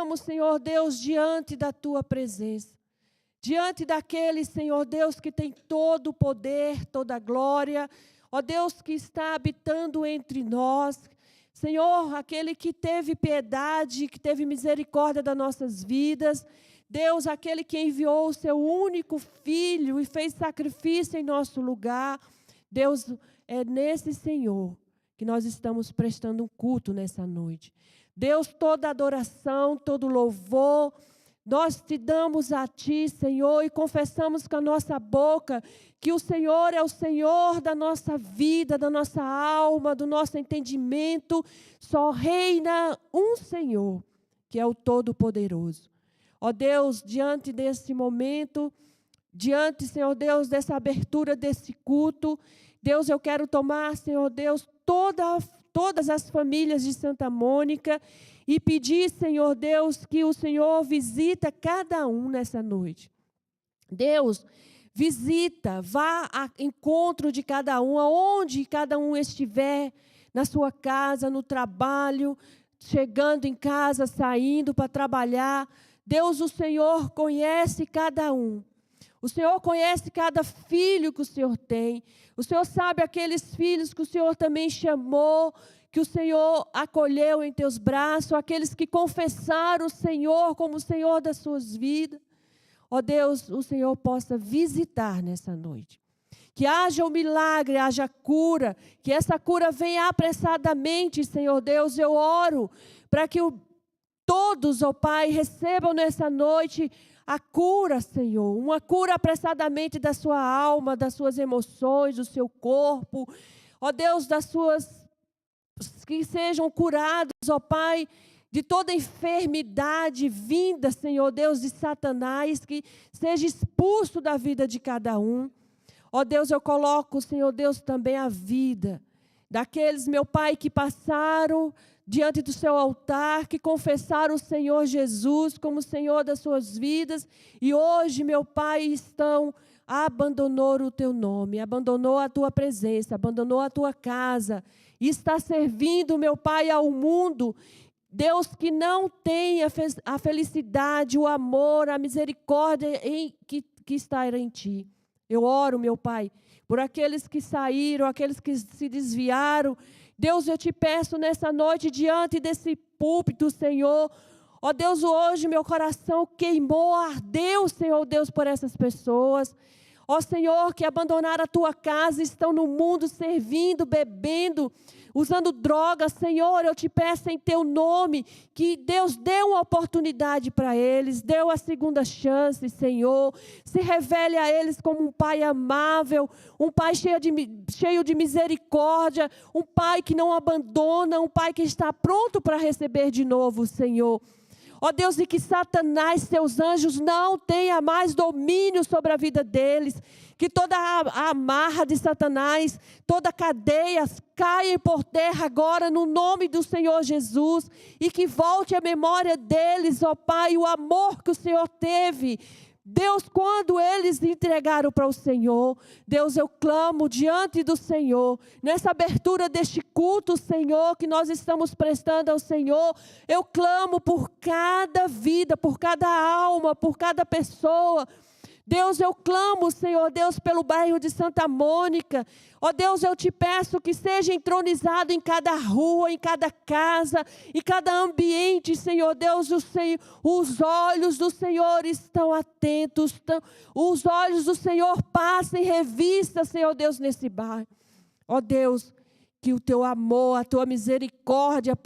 estamos, Senhor Deus, diante da Tua presença. Diante daquele, Senhor Deus, que tem todo o poder, toda a glória. Ó Deus, que está habitando entre nós. Senhor, aquele que teve piedade, que teve misericórdia das nossas vidas. Deus, aquele que enviou o seu único Filho e fez sacrifício em nosso lugar. Deus, é nesse Senhor que nós estamos prestando um culto nessa noite. Deus, toda adoração, todo louvor, nós te damos a Ti, Senhor, e confessamos com a nossa boca que o Senhor é o Senhor da nossa vida, da nossa alma, do nosso entendimento. Só reina um Senhor, que é o Todo-Poderoso. Ó Deus, diante desse momento, diante, Senhor Deus, dessa abertura desse culto, Deus, eu quero tomar, Senhor Deus, todas as famílias de Santa Mônica e pedir, Senhor Deus, que o Senhor visita cada um nessa noite. Deus, visita, vá ao encontro de cada um, aonde cada um estiver, na sua casa, no trabalho, chegando em casa, saindo para trabalhar. Deus, o Senhor conhece cada um. O Senhor conhece cada filho que o Senhor tem. O Senhor sabe aqueles filhos que o Senhor também chamou, que o Senhor acolheu em teus braços, aqueles que confessaram o Senhor como o Senhor das suas vidas. Ó Deus, o Senhor possa visitar nessa noite. Que haja um milagre, haja cura, que essa cura venha apressadamente, Senhor Deus. Eu oro para que todos, ó Pai, recebam nessa noite a cura, Senhor, uma cura apressadamente da sua alma, das suas emoções, do seu corpo. Ó Deus, que sejam curados, ó Pai, de toda enfermidade vinda, Senhor Deus, de Satanás, que seja expulso da vida de cada um. Ó Deus, eu coloco, Senhor Deus, também a vida daqueles, meu Pai, que passaram diante do seu altar, que confessaram o Senhor Jesus como Senhor das suas vidas, e hoje, meu Pai, abandonou o teu nome, abandonou a tua presença, abandonou a tua casa, e está servindo, meu Pai, ao mundo. Deus, que não tem a felicidade, o amor, a misericórdia que está em Ti. Eu oro, meu Pai, por aqueles que saíram, aqueles que se desviaram. Deus, eu te peço nessa noite, diante desse púlpito, Senhor. Ó Deus, hoje meu coração queimou, ardeu, Senhor Deus, por essas pessoas. Ó Senhor, que abandonaram a tua casa, estão no mundo servindo, bebendo, usando drogas. Senhor, eu te peço em teu nome, que Deus dê uma oportunidade para eles, dê uma segunda chance, Senhor. Se revele a eles como um Pai amável, um Pai cheio de misericórdia, um Pai que não abandona, um Pai que está pronto para receber de novo, Senhor. Ó Deus, e que Satanás, seus anjos, não tenha mais domínio sobre a vida deles. Que toda a amarra de Satanás, toda a cadeia caia por terra agora no nome do Senhor Jesus. E que volte à memória deles, ó Pai, o amor que o Senhor teve. Deus, quando eles entregaram para o Senhor, Deus, eu clamo diante do Senhor, nessa abertura deste culto, Senhor, que nós estamos prestando ao Senhor, eu clamo por cada vida, por cada alma, por cada pessoa. Deus, eu clamo, Senhor Deus, pelo bairro de Santa Mônica. Ó Deus, eu te peço que seja entronizado em cada rua, em cada casa, em cada ambiente, Senhor Deus. Os olhos do Senhor estão atentos, os olhos do Senhor passam em revista, Senhor Deus, nesse bairro. Ó Deus, que o teu amor, a tua misericórdia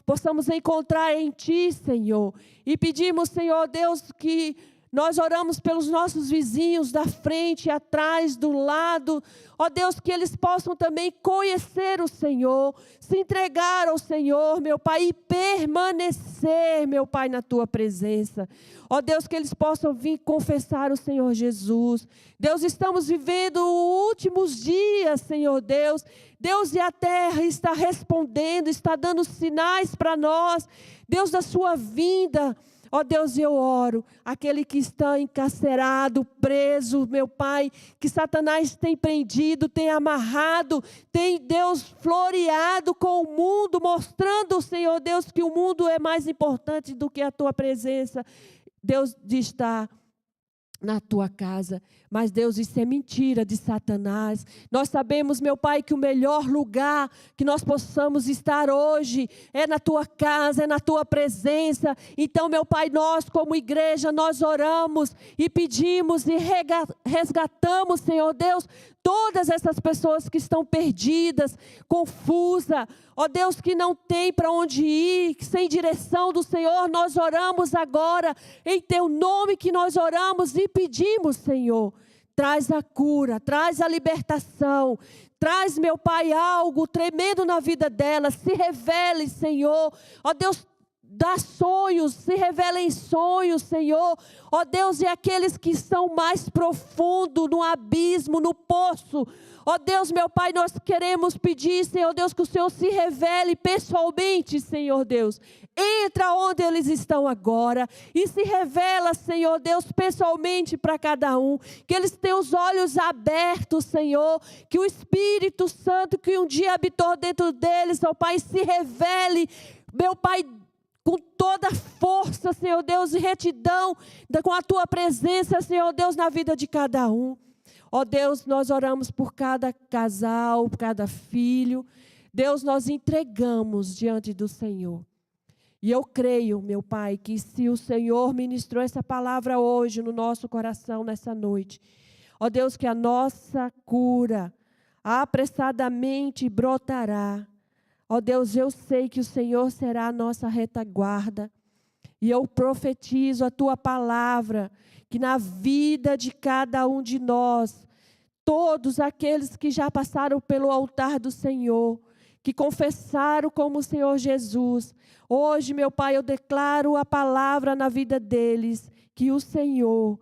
possamos encontrar em Ti, Senhor. E pedimos, Senhor Deus, que nós oramos pelos nossos vizinhos da frente, atrás, do lado. Ó Deus, que eles possam também conhecer o Senhor, se entregar ao Senhor, meu Pai, e permanecer, meu Pai, na Tua presença. Ó Deus, que eles possam vir confessar o Senhor Jesus. Deus, estamos vivendo os últimos dias, Senhor Deus. Deus, e a terra está respondendo, está dando sinais para nós. Deus, da sua vinda. Ó Deus, eu oro, aquele que está encarcerado, preso, meu Pai, que Satanás tem prendido, tem amarrado, tem, Deus, floreado com o mundo, mostrando, Senhor Deus, que o mundo é mais importante do que a tua presença, Deus, de estar na tua casa. Mas, Deus, isso é mentira de Satanás. Nós sabemos, meu Pai, que o melhor lugar que nós possamos estar hoje é na tua casa, é na tua presença. Então, meu Pai, nós como igreja, nós oramos e pedimos e resgatamos, Senhor Deus, todas essas pessoas que estão perdidas, confusas, ó Deus, que não tem para onde ir, sem direção do Senhor. Nós oramos agora, em teu nome que nós oramos e pedimos, Senhor. Traz a cura, traz a libertação, traz, meu Pai, algo tremendo na vida dela. Se revele, Senhor, ó Deus, dá sonhos, se revela em sonhos, Senhor. Ó Deus, e aqueles que estão mais profundo, no abismo, no poço. Ó Deus, meu Pai, nós queremos pedir, Senhor Deus, que o Senhor se revele pessoalmente, Senhor Deus. Entra onde eles estão agora e se revela, Senhor Deus, pessoalmente para cada um. Que eles tenham os olhos abertos, Senhor. Que o Espírito Santo, que um dia habitou dentro deles, ó Pai, se revele, meu Pai, com toda a força, Senhor Deus, e retidão, com a tua presença, Senhor Deus, na vida de cada um. Ó Deus, nós oramos por cada casal, por cada filho. Deus, nós entregamos diante do Senhor. E eu creio, meu Pai, que se o Senhor ministrou essa palavra hoje no nosso coração, nessa noite, ó Deus, que a nossa cura apressadamente brotará. Ó Deus, eu sei que o Senhor será a nossa retaguarda. E eu profetizo a tua palavra, que na vida de cada um de nós, todos aqueles que já passaram pelo altar do Senhor, que confessaram como o Senhor Jesus, hoje, meu Pai, eu declaro a palavra na vida deles, que o Senhor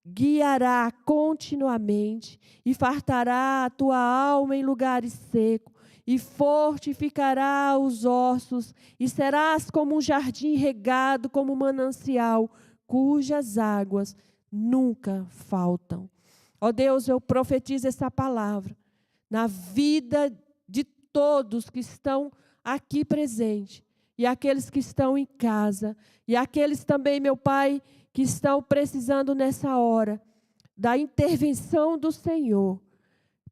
guiará continuamente e fartará a tua alma em lugares secos e fortificará os ossos e serás como um jardim regado, como um manancial, cujas águas nunca faltam. Ó Deus, eu profetizo essa palavra na vida de todos que estão aqui presentes, e aqueles que estão em casa, e aqueles também, meu Pai, que estão precisando nessa hora da intervenção do Senhor,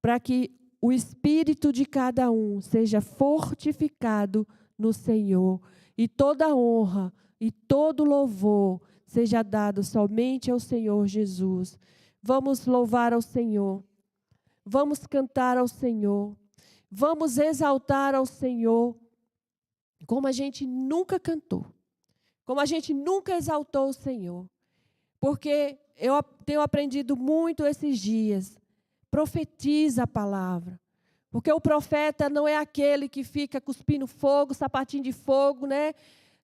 para que o espírito de cada um seja fortificado no Senhor, e toda honra e todo louvor seja dado somente ao Senhor Jesus. Vamos louvar ao Senhor, vamos cantar ao Senhor, vamos exaltar ao Senhor, como a gente nunca cantou, como a gente nunca exaltou o Senhor. Porque eu tenho aprendido muito esses dias, profetiza a palavra. Porque o profeta não é aquele que fica cuspindo fogo, sapatinho de fogo, né?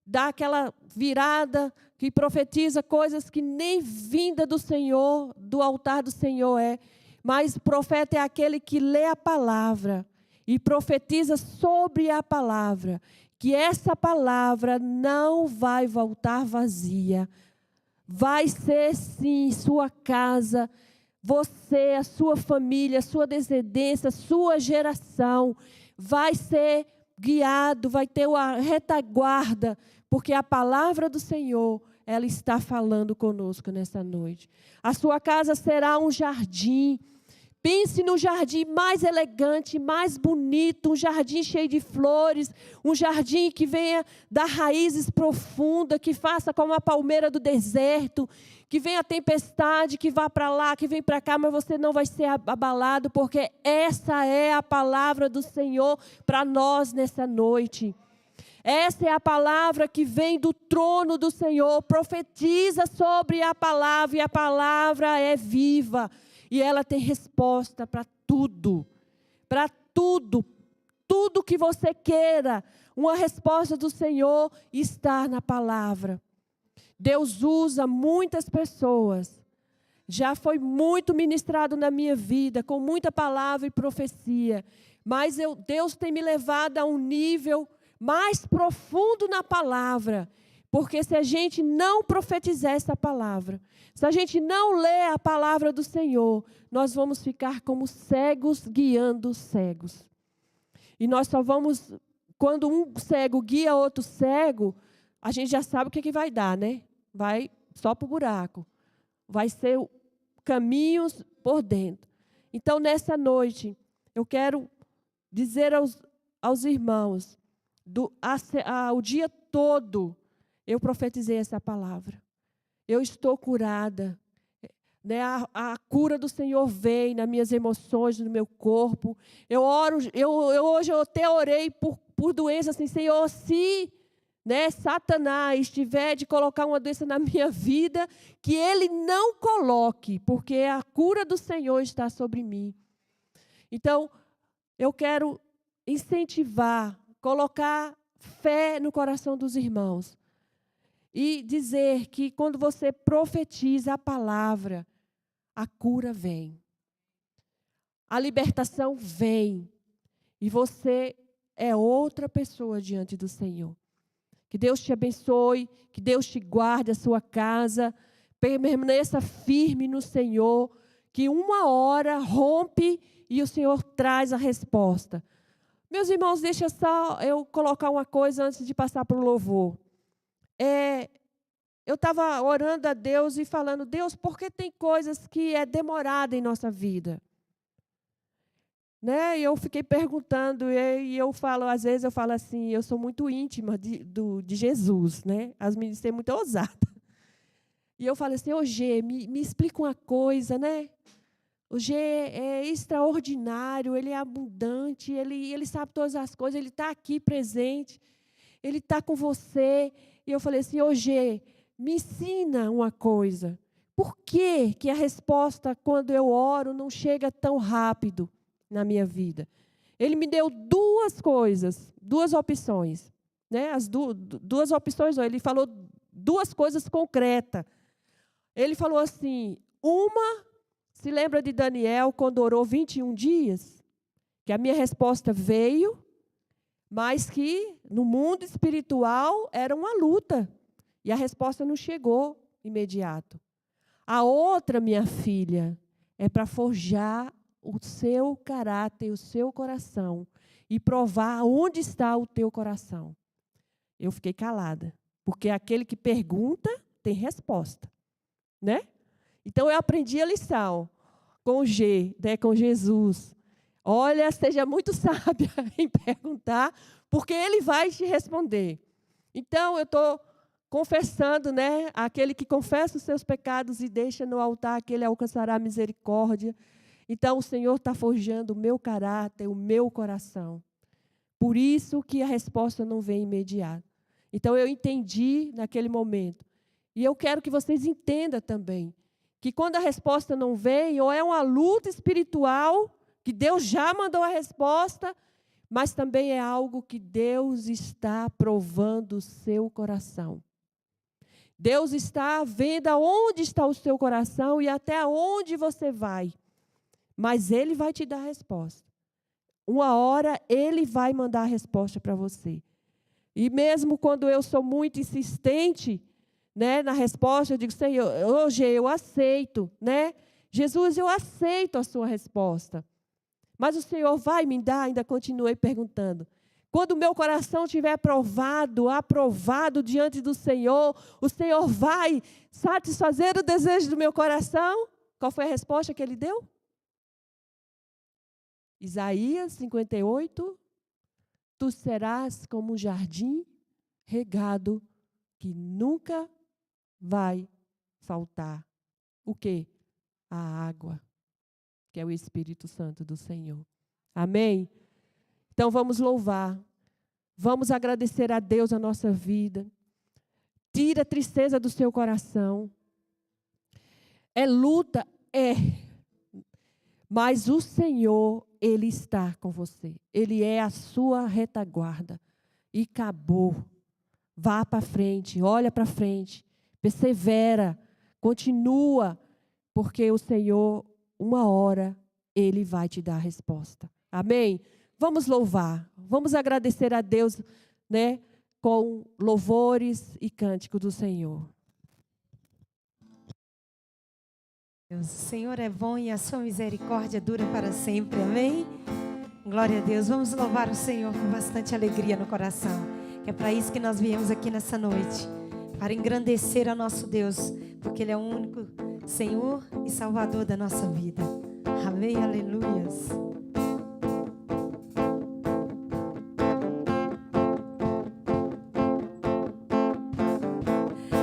Dá aquela virada, que profetiza coisas que nem vinda do Senhor, do altar do Senhor é. Mas o profeta é aquele que lê a palavra e profetiza sobre a palavra, que essa palavra não vai voltar vazia. Vai ser sim sua casa, você, a sua família, a sua descendência, a sua geração, vai ser guiado, vai ter uma retaguarda, porque a palavra do Senhor, ela está falando conosco nessa noite. A sua casa será um jardim. Pense no jardim mais elegante, mais bonito, um jardim cheio de flores, um jardim que venha dar raízes profundas, que faça como a palmeira do deserto, que venha a tempestade, que vá para lá, que vem para cá, mas você não vai ser abalado, porque essa é a palavra do Senhor para nós nessa noite. Essa é a palavra que vem do trono do Senhor, profetiza sobre a palavra, e a palavra é viva. E ela tem resposta para tudo, tudo que você queira. Uma resposta do Senhor está na palavra. Deus usa muitas pessoas. Já foi muito ministrado na minha vida, com muita palavra e profecia. Mas Deus tem me levado a um nível mais profundo na palavra. Porque se a gente não profetizar essa palavra, se a gente não ler a palavra do Senhor, nós vamos ficar como cegos guiando cegos. E nós só vamos, quando um cego guia outro cego, a gente já sabe o que vai dar, né? Vai só para o buraco. Vai ser caminhos por dentro. Então, nessa noite, eu quero dizer aos irmãos, o dia todo, eu profetizei essa palavra. Eu estou curada. Né? A cura do Senhor vem nas minhas emoções, no meu corpo. Eu oro, hoje eu até orei por doença, assim, Senhor, se Satanás tiver de colocar uma doença na minha vida, que ele não coloque, porque a cura do Senhor está sobre mim. Então, eu quero incentivar, colocar fé no coração dos irmãos e dizer que quando você profetiza a palavra, a cura vem. A libertação vem. E você é outra pessoa diante do Senhor. Que Deus te abençoe, que Deus te guarde a sua casa, permaneça firme no Senhor, que uma hora rompe e o Senhor traz a resposta. Meus irmãos, deixa só eu colocar uma coisa antes de passar para o louvor. Eu estava orando a Deus e falando, Deus, por que tem coisas que é demorada em nossa vida? Né? E eu fiquei perguntando, e eu falo, às vezes eu falo assim, eu sou muito íntima de Jesus, né? As meninas são muito ousadas. E eu falo assim, Gê, me explica uma coisa, né? O Gê é extraordinário, ele é abundante, ele sabe todas as coisas, ele está aqui presente, ele está com você. E eu falei assim, Gê, me ensina uma coisa. Por que a resposta, quando eu oro, não chega tão rápido na minha vida? Ele me deu duas coisas, duas opções. Né? As duas opções, ele falou duas coisas concretas. Ele falou assim, se lembra de Daniel, quando orou 21 dias? Que a minha resposta veio, mas que no mundo espiritual era uma luta. E a resposta não chegou imediato. A outra, minha filha, é para forjar o seu caráter, o seu coração, e provar onde está o teu coração. Eu fiquei calada, porque aquele que pergunta tem resposta. Né? Então, eu aprendi a lição com com Jesus. Olha, seja muito sábia em perguntar, porque ele vai te responder. Então, eu estou confessando, né? Aquele que confessa os seus pecados e deixa no altar, aquele alcançará misericórdia. Então, o Senhor está forjando o meu caráter, o meu coração. Por isso que a resposta não vem imediata. Então, eu entendi naquele momento. E eu quero que vocês entendam também que quando a resposta não vem, ou é uma luta espiritual, que Deus já mandou a resposta, mas também é algo que Deus está provando o seu coração. Deus está vendo aonde está o seu coração e até onde você vai. Mas Ele vai te dar a resposta. Uma hora, Ele vai mandar a resposta para você. E mesmo quando eu sou muito insistente, né, na resposta, eu digo, Senhor, hoje eu aceito, né? Jesus, eu aceito a sua resposta. Mas o Senhor vai me dar, ainda continuei perguntando. Quando o meu coração estiver aprovado diante do Senhor, o Senhor vai satisfazer o desejo do meu coração? Qual foi a resposta que Ele deu? Isaías 58, tu serás como um jardim regado que nunca vai faltar. O quê? A água, que é o Espírito Santo do Senhor. Amém? Então vamos louvar. Vamos agradecer a Deus a nossa vida. Tira a tristeza do seu coração. É luta? É. Mas o Senhor, Ele está com você. Ele é a sua retaguarda. E acabou. Vá para frente, olha para frente. Persevera, continua, porque o Senhor, uma hora, Ele vai te dar a resposta. Amém? Vamos louvar, vamos agradecer a Deus, né? com louvores e cântico do Senhor. Deus, o Senhor é bom e a sua misericórdia dura para sempre, amém? Glória a Deus, vamos louvar o Senhor com bastante alegria no coração, que é para isso que nós viemos aqui nessa noite, para engrandecer a nosso Deus, porque Ele é o único Senhor e Salvador da nossa vida, amém, aleluias.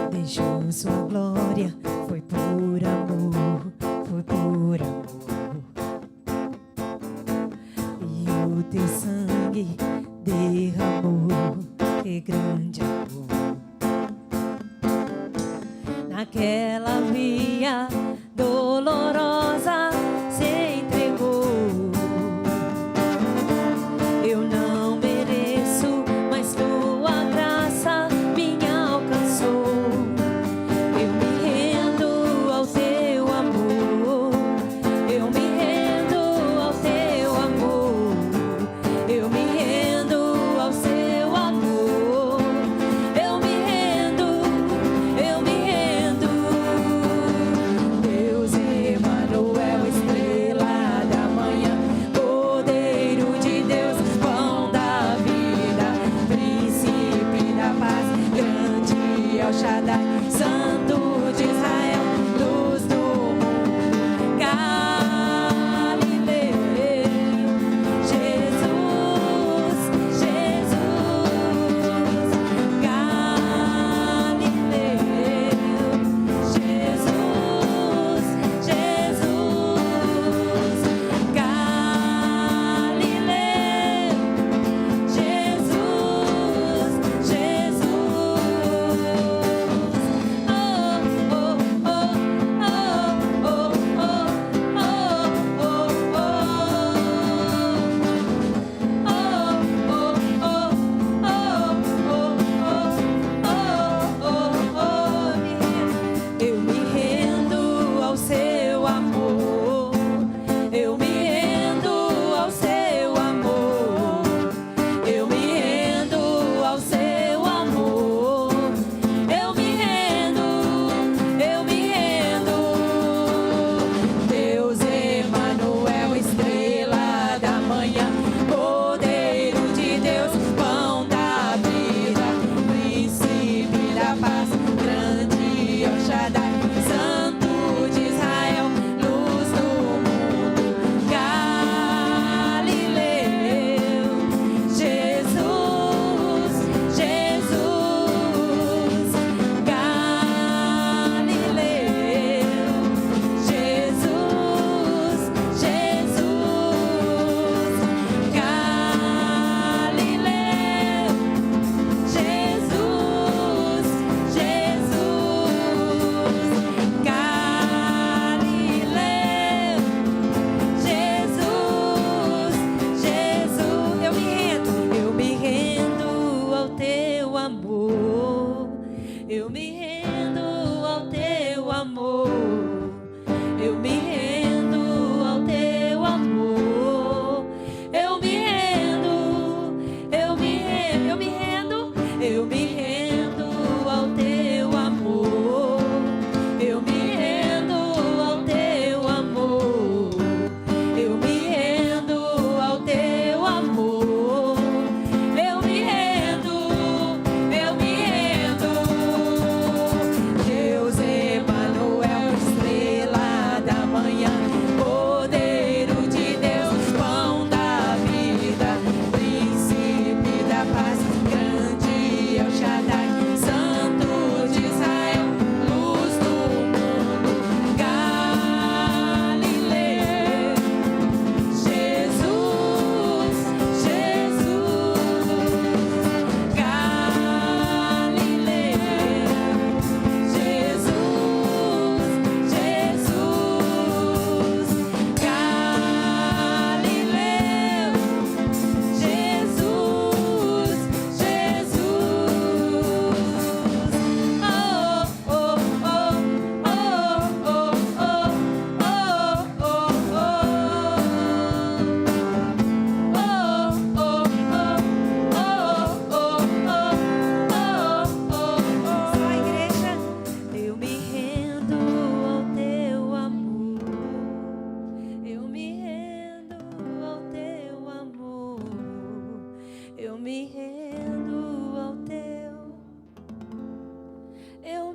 Deixou sua glória, foi por amor, foi por amor. E o teu sangue derramou, que grande amor. Naquela via dolorosa se entregou. Eu não mereço, mas tua graça me alcançou.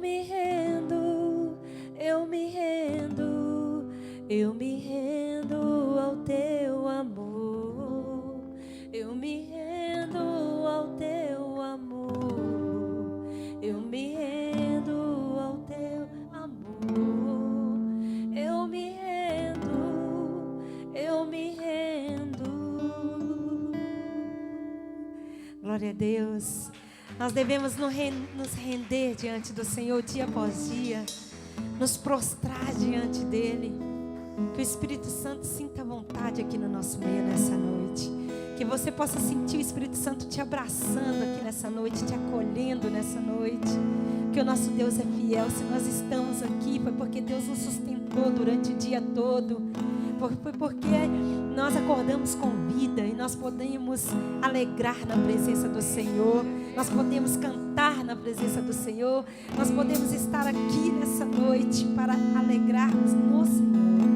me rendo, eu me rendo, eu me rendo ao teu amor. Eu me rendo ao teu amor. Eu me rendo ao teu amor. Eu me rendo, eu me rendo. Glória a Deus. Nós devemos nos render diante do Senhor dia após dia, nos prostrar diante dEle. Que o Espírito Santo sinta vontade aqui no nosso meio nessa noite. Que você possa sentir o Espírito Santo te abraçando aqui nessa noite, te acolhendo nessa noite. Que o nosso Deus é fiel. Se nós estamos aqui, foi porque Deus nos sustentou durante o dia todo. Foi porque nós acordamos com vida e nós podemos alegrar na presença do Senhor. Nós podemos cantar na presença do Senhor. Nós podemos estar aqui nessa noite para alegrarmos no Senhor.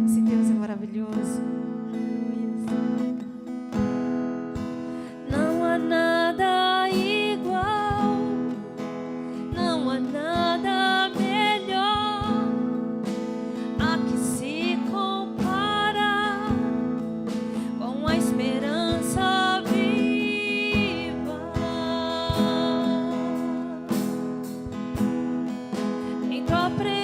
Esse Deus é maravilhoso. Não há nada igual, não há nada melhor a que se compara com a esperança viva em tua presença.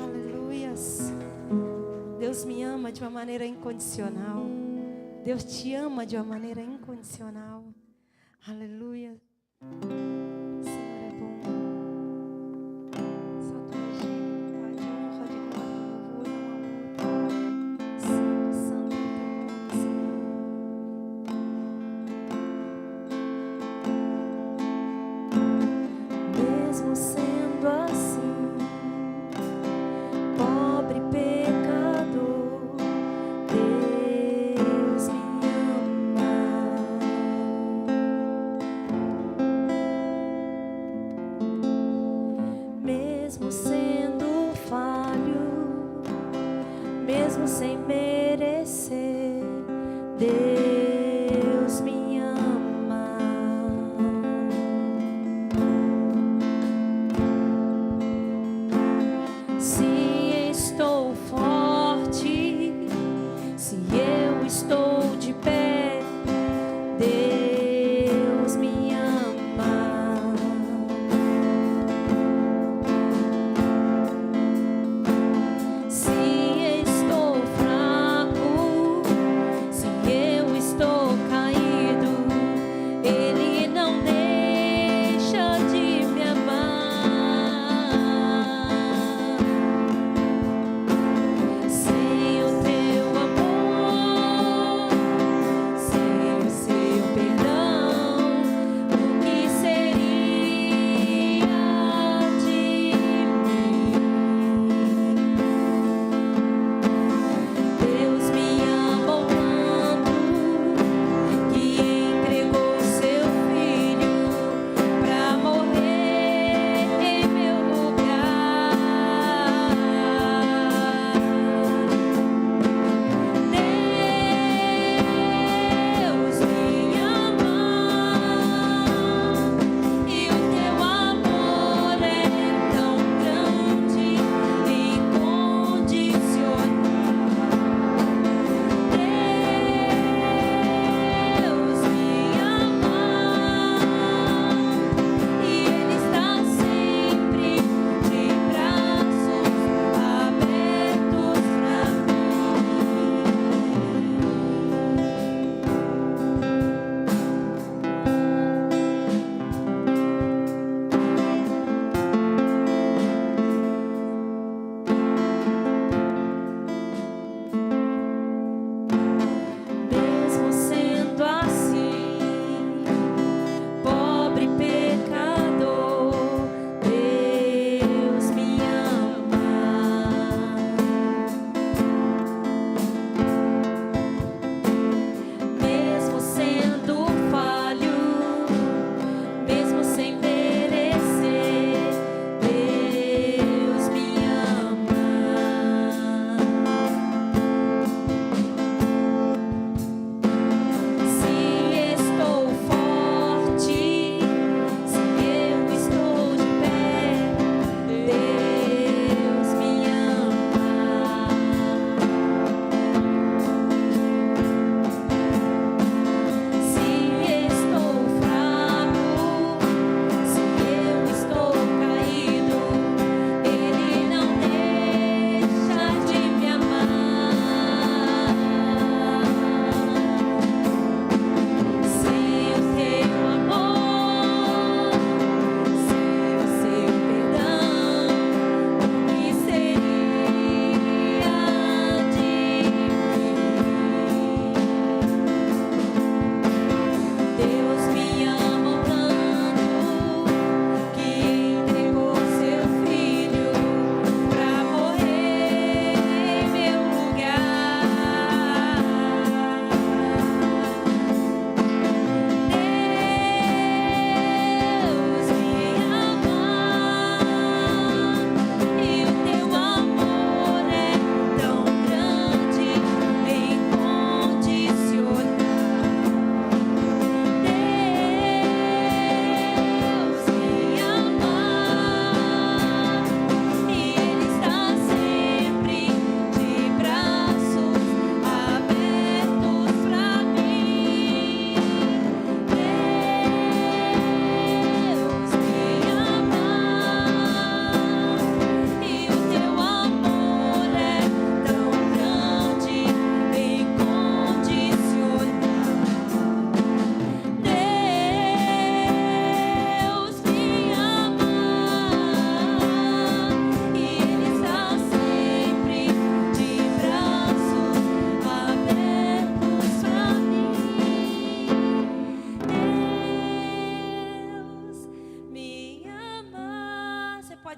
Aleluias. Deus me ama de uma maneira incondicional. Deus te ama de uma maneira incondicional. Aleluia. O Senhor é bom. Só tu és digno, Pai, de honra, de glória, louvor, amor. Santo, santo é o teu nome, Senhor. Mesmo sendo assim, pobre pecador, Deus me ama. Mesmo sendo falho, mesmo sem merecer, Deus me ama. Se estou forte, se eu estou de pé, Deus me ama. Se estou fraco, se eu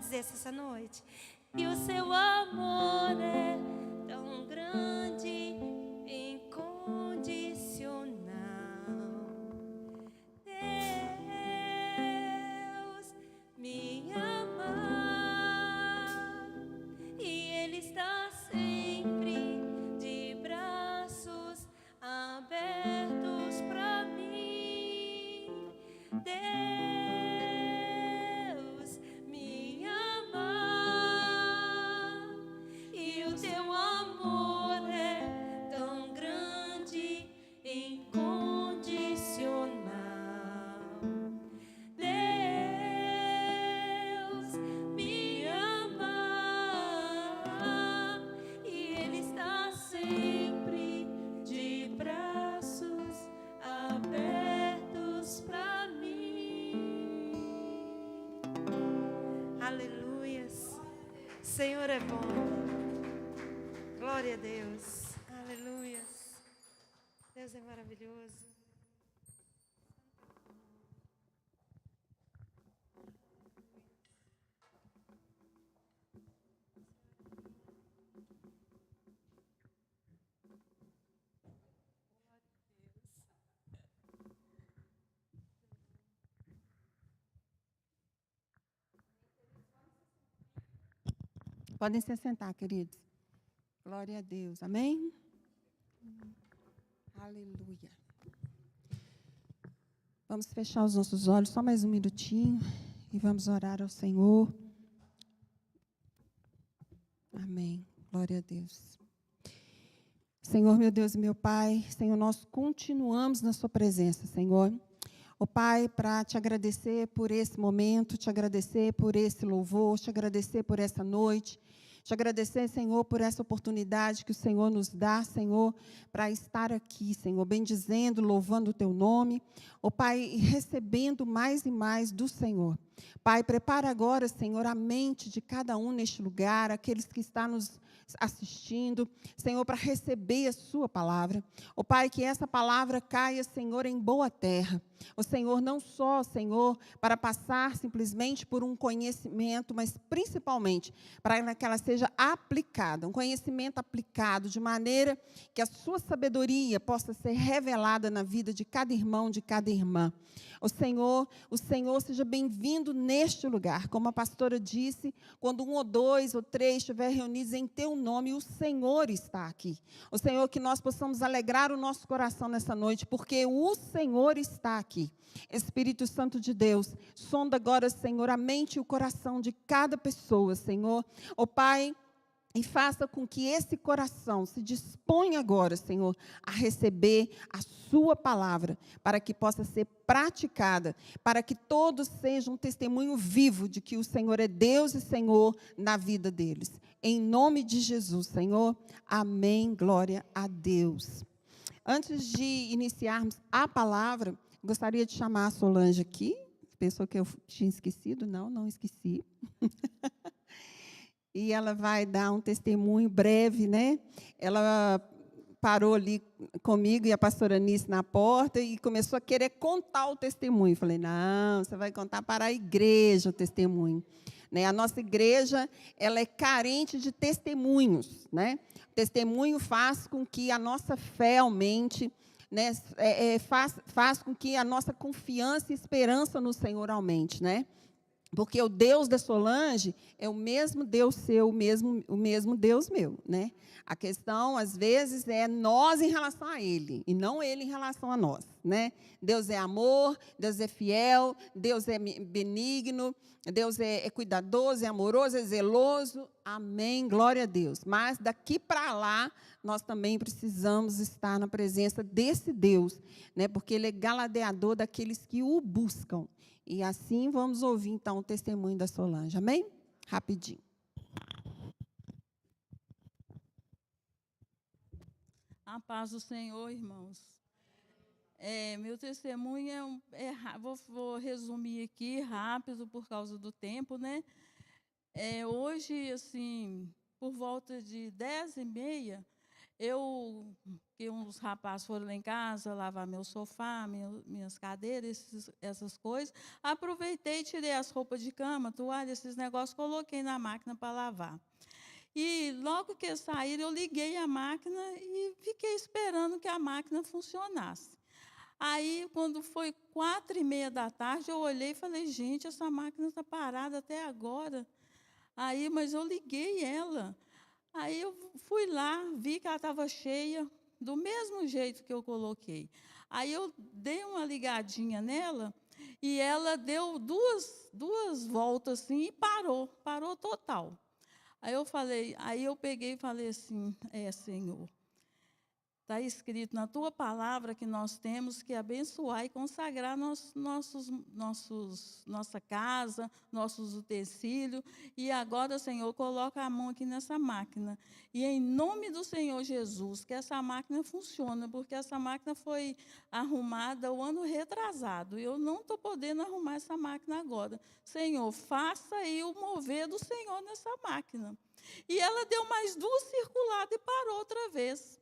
pode dizer isso essa noite? E o seu amor é tão grande, incondicional. Deus me ama e Ele está sempre de braços abertos para mim. Deus me ama e o teu amor é tão grande, incondicional. Deus me ama e Ele está sempre de braços abertos para mim. Aleluias. Senhor é bom. Glória a Deus. Aleluias. Deus é maravilhoso. Podem se sentar, queridos. Glória a Deus. Amém? Aleluia. Vamos fechar os nossos olhos só mais um minutinho e vamos orar ao Senhor. Amém. Glória a Deus. Senhor, meu Deus e meu Pai, Senhor, nós continuamos na sua presença, Senhor. Ó Pai, para te agradecer por esse momento, te agradecer por esse louvor, te agradecer por essa noite, te agradecer, Senhor, por essa oportunidade que o Senhor nos dá, Senhor, para estar aqui, Senhor, bendizendo, louvando o teu nome. Ó Pai, e recebendo mais e mais do Senhor. Pai, prepara agora, Senhor, a mente de cada um neste lugar, aqueles que estão nos assistindo, Senhor, para receber a sua palavra. Ó Pai, que essa palavra caia, Senhor, em boa terra. O Senhor, não só, Senhor, para passar simplesmente por um conhecimento, mas principalmente para que ela seja aplicada, um conhecimento aplicado, de maneira que a sua sabedoria possa ser revelada na vida de cada irmão, de cada irmã. O Senhor seja bem-vindo neste lugar. Como a pastora disse, quando 1 ou 2 ou 3 estiver reunidos em teu nome, o Senhor está aqui. O Senhor, que nós possamos alegrar o nosso coração nessa noite, porque o Senhor está aqui. Espírito Santo de Deus, sonda agora, Senhor, a mente e o coração de cada pessoa, Senhor. Ó Pai, e faça com que esse coração se disponha agora, Senhor, a receber a sua palavra, para que possa ser praticada, para que todos sejam um testemunho vivo de que o Senhor é Deus e Senhor na vida deles. Em nome de Jesus, Senhor. Amém. Glória a Deus. Antes de iniciarmos a palavra, gostaria de chamar a Solange aqui. Pensou que eu tinha esquecido? Não esqueci. E ela vai dar um testemunho breve, né? Ela parou ali comigo e a pastora Anice na porta e começou a querer contar o testemunho. Falei, não, você vai contar para a igreja o testemunho. Né? A nossa igreja, ela é carente de testemunhos, né? O testemunho faz com que a nossa fé aumente, né? Faz com que a nossa confiança e esperança no Senhor aumente, né? Porque o Deus da Solange é o mesmo Deus seu, o mesmo Deus meu, né? A questão, às vezes, é nós em relação a Ele, e não Ele em relação a nós, né? Deus é amor, Deus é fiel, Deus é benigno, Deus é cuidadoso, é amoroso, é zeloso. Amém, glória a Deus. Mas daqui para lá, nós também precisamos estar na presença desse Deus, né? Porque Ele é galardoador daqueles que o buscam. E assim vamos ouvir, então, o testemunho da Solange. Amém? Rapidinho. A paz do Senhor, irmãos. Meu testemunho vou resumir aqui rápido por causa do tempo, né? Hoje, assim, por volta de 10h30, que uns rapazes foram lá em casa lavar meu sofá, minhas cadeiras, essas coisas, aproveitei e tirei as roupas de cama, toalha, esses negócios, coloquei na máquina para lavar. E logo que saíram, eu liguei a máquina e fiquei esperando que a máquina funcionasse. Aí, quando foi 4h30 da tarde, eu olhei e falei, gente, essa máquina está parada até agora. Aí, mas eu liguei ela. Aí eu fui lá, vi que ela estava cheia, do mesmo jeito que eu coloquei. Aí eu dei uma ligadinha nela e ela deu duas voltas assim e parou total. Aí eu peguei e falei assim, Senhor, está escrito na tua palavra que nós temos que abençoar e consagrar nossa casa, nossos utensílios. E agora, Senhor, coloca a mão aqui nessa máquina. E em nome do Senhor Jesus, que essa máquina funcione, porque essa máquina foi arrumada o ano retrasado. E eu não estou podendo arrumar essa máquina agora. Senhor, faça aí o mover do Senhor nessa máquina. E ela deu mais 2 circuladas e parou outra vez.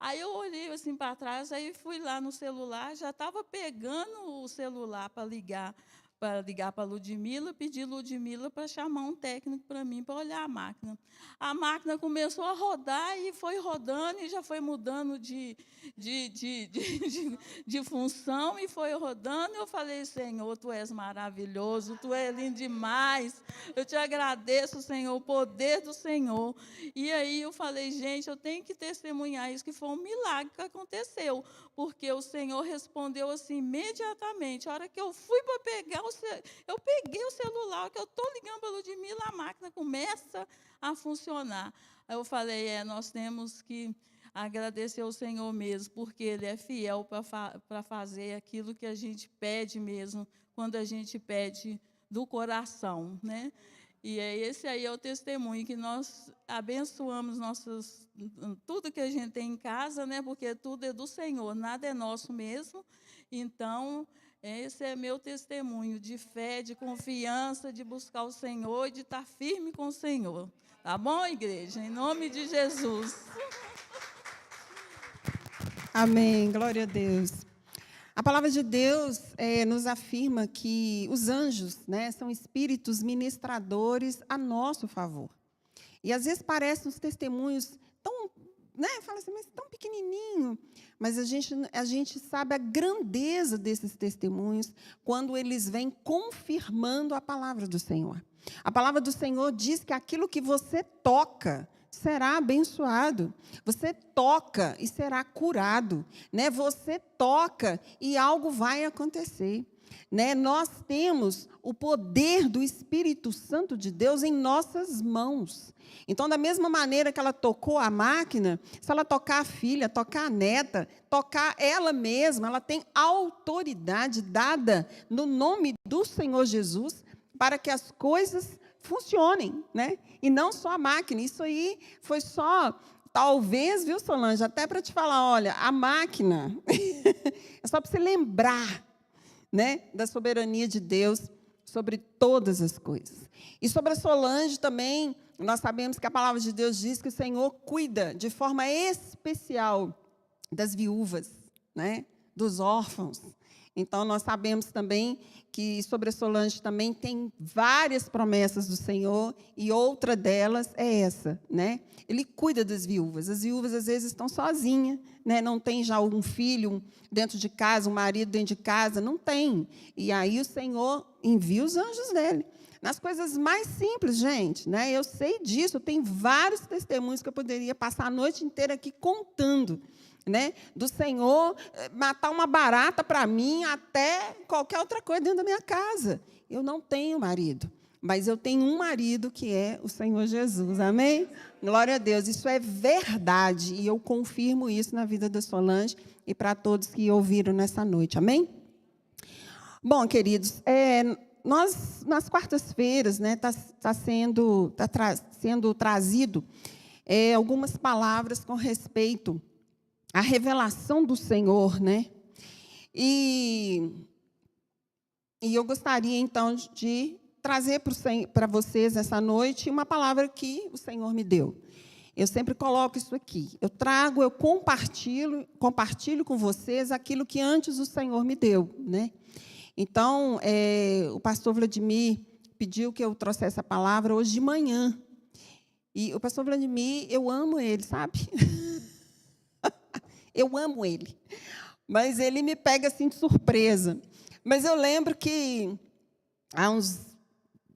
Aí eu olhei assim para trás, aí fui lá no celular, já estava pegando o celular para ligar para a Ludmila, pedi Ludmila para chamar um técnico para mim, para olhar a máquina. A máquina começou a rodar e foi rodando, e já foi mudando de função, e foi rodando. Eu falei, Senhor, Tu és maravilhoso, Tu és lindo demais. Eu te agradeço, Senhor, o poder do Senhor. E aí eu falei, gente, eu tenho que testemunhar isso, que foi um milagre que aconteceu, porque o Senhor respondeu assim imediatamente. A hora que eu fui para pegar, eu peguei o celular, que eu estou ligando para a Ludmila, a máquina começa a funcionar. Aí eu falei, nós temos que agradecer ao Senhor mesmo, porque Ele é fiel para fazer aquilo que a gente pede mesmo, quando a gente pede do coração, né? E esse aí é o testemunho, que nós abençoamos tudo que a gente tem em casa, né? Porque tudo é do Senhor, nada é nosso mesmo. Então, esse é meu testemunho de fé, de confiança, de buscar o Senhor e de estar firme com o Senhor. Tá bom, igreja? Em nome de Jesus. Amém, glória a Deus. A palavra de Deus nos afirma que os anjos, né, são espíritos ministradores a nosso favor. E às vezes parecem os testemunhos tão, né, fala assim, mas tão pequenininho. Mas a gente sabe a grandeza desses testemunhos quando eles vêm confirmando a palavra do Senhor. A palavra do Senhor diz que aquilo que você toca será abençoado. Você toca e será curado, né? Você toca e algo vai acontecer, né? Nós temos o poder do Espírito Santo de Deus em nossas mãos. Então, da mesma maneira que ela tocou a máquina, se ela tocar a filha, tocar a neta, tocar ela mesma, ela tem autoridade dada no nome do Senhor Jesus para que as coisas funcionem, né? E não só a máquina. Isso aí foi só, talvez, viu, Solange, até para te falar, olha, a máquina é só para você lembrar, né, da soberania de Deus sobre todas as coisas. E sobre a Solange também, nós sabemos que a palavra de Deus diz que o Senhor cuida de forma especial das viúvas, né, dos órfãos. Então, nós sabemos também que sobre a Solange também tem várias promessas do Senhor, e outra delas é essa, né? Ele cuida das viúvas. As viúvas, às vezes, estão sozinhas, né? Não tem já um filho dentro de casa, um marido dentro de casa, não tem. E aí o Senhor envia os anjos dele. Nas coisas mais simples, gente, né? Eu sei disso, tem vários testemunhos que eu poderia passar a noite inteira aqui contando, né, do Senhor matar uma barata para mim, até qualquer outra coisa dentro da minha casa. Eu não tenho marido, mas eu tenho um marido que é o Senhor Jesus, amém? Glória a Deus, isso é verdade, e eu confirmo isso na vida da Solange e para todos que ouviram nessa noite, amém? Bom, queridos, nós, nas quartas-feiras, né, tá sendo trazido algumas palavras com respeito a revelação do Senhor, né? E eu gostaria, então, de trazer para vocês essa noite uma palavra que o Senhor me deu. eu sempre coloco isso aqui. Eu compartilho com vocês aquilo que antes o Senhor me deu, né? Então, o pastor Vladimir pediu que eu trouxesse a palavra hoje de manhã. E o pastor Vladimir, eu amo ele, sabe? Eu amo ele. Mas ele me pega assim de surpresa. Mas eu lembro que há uns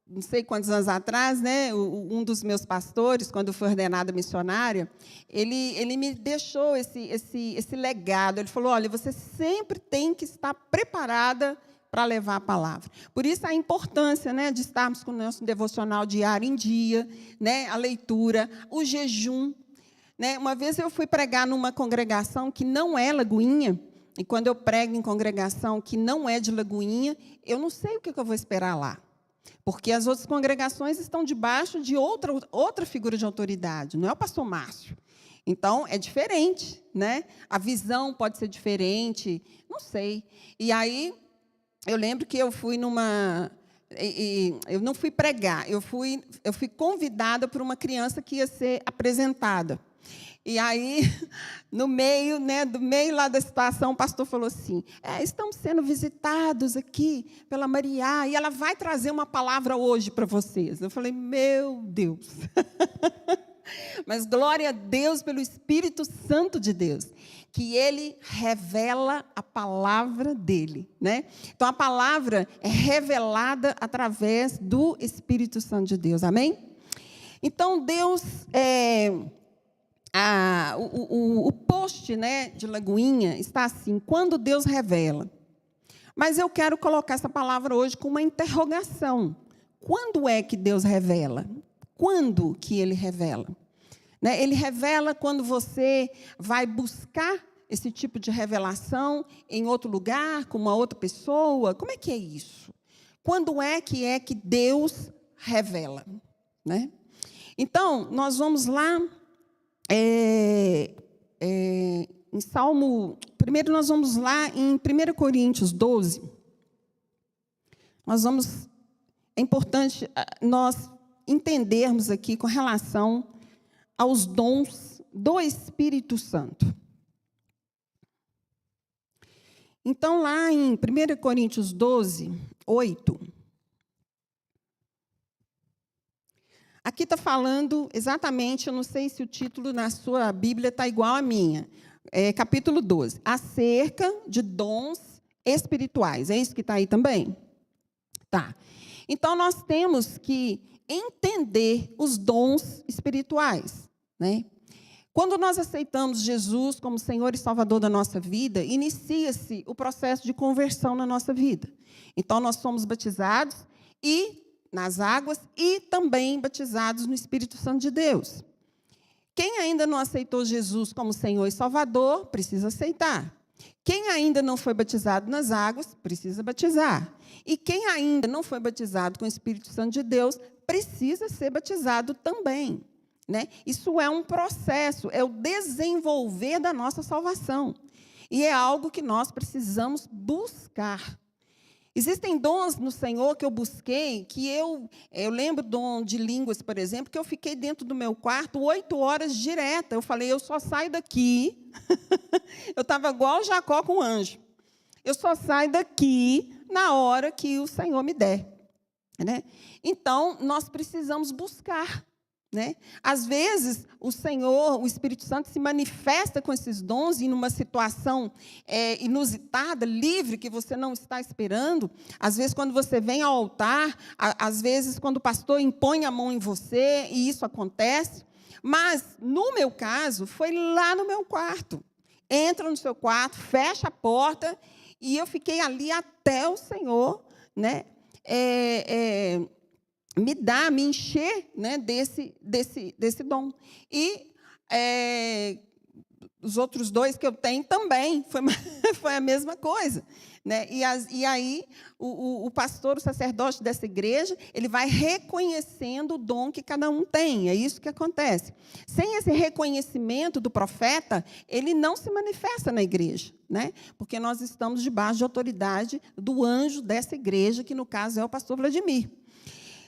não sei quantos anos atrás, né, um dos meus pastores, quando eu fui ordenada missionária, ele me deixou esse legado. Ele falou, olha, você sempre tem que estar preparada para levar a palavra. Por isso a importância, né, de estarmos com o nosso devocional diário em dia, né, a leitura, o jejum. Né? Uma vez eu fui pregar numa congregação que não é Lagoinha, e quando eu prego em congregação que não é de Lagoinha, eu não sei o que eu vou esperar lá. Porque as outras congregações estão debaixo de outra figura de autoridade, não é o pastor Márcio. Então, é diferente, né? A visão pode ser diferente, não sei. E aí, eu lembro que eu fui eu não fui pregar, eu fui convidada por uma criança que ia ser apresentada. E aí, no meio, né, do meio lá da situação, o pastor falou assim, estamos sendo visitados aqui pela Maria, e ela vai trazer uma palavra hoje para vocês. Eu falei, meu Deus. Mas glória a Deus pelo Espírito Santo de Deus, que Ele revela a palavra dEle. Né? Então, a palavra é revelada através do Espírito Santo de Deus. Amém? Então, Deus... o post, né, de Lagoinha está assim, quando Deus revela. Mas eu quero colocar essa palavra hoje com uma interrogação. Quando é que Deus revela? Quando que Ele revela? Né? Ele revela quando você vai buscar esse tipo de revelação em outro lugar, com uma outra pessoa? Como é que é isso? Quando é que Deus revela? Né? Então, nós vamos lá... em Salmo, primeiro nós vamos lá em 1 Coríntios 12. É importante nós entendermos aqui com relação aos dons do Espírito Santo. Então, lá em 1 Coríntios 12, 8... Aqui está falando exatamente, eu não sei se o título na sua Bíblia está igual à minha, capítulo 12, acerca de dons espirituais. É isso que está aí também? Tá. Então, nós temos que entender os dons espirituais. Né? Quando nós aceitamos Jesus como Senhor e Salvador da nossa vida, inicia-se o processo de conversão na nossa vida. Então, nós somos batizados nas águas e também batizados no Espírito Santo de Deus. Quem ainda não aceitou Jesus como Senhor e Salvador, precisa aceitar. Quem ainda não foi batizado nas águas, precisa batizar. E quem ainda não foi batizado com o Espírito Santo de Deus, precisa ser batizado também. Né? Isso é um processo, é o desenvolver da nossa salvação. E é algo que nós precisamos buscar. Existem dons no Senhor que eu busquei, que eu lembro dom de línguas, por exemplo, que eu fiquei dentro do meu quarto 8 horas direta. Eu falei, eu só saio daqui. Eu estava igual Jacó com o anjo. Eu só saio daqui na hora que o Senhor me der. Né? Então, nós precisamos buscar. Né? Às vezes, o Senhor, o Espírito Santo, se manifesta com esses dons em uma situação inusitada, livre, que você não está esperando. Às vezes, quando você vem ao altar, às vezes, quando o pastor impõe a mão em você, e isso acontece. Mas, no meu caso, foi lá no meu quarto. Entra no seu quarto, fecha a porta, e eu fiquei ali até o Senhor, né, me encher, né, desse dom. E os outros 2 que eu tenho também, foi a mesma coisa. Né? E aí, o pastor, o sacerdote dessa igreja, ele vai reconhecendo o dom que cada um tem. É isso que acontece. Sem esse reconhecimento do profeta, ele não se manifesta na igreja. Né? Porque nós estamos debaixo de autoridade do anjo dessa igreja, que, no caso, é o pastor Vladimir.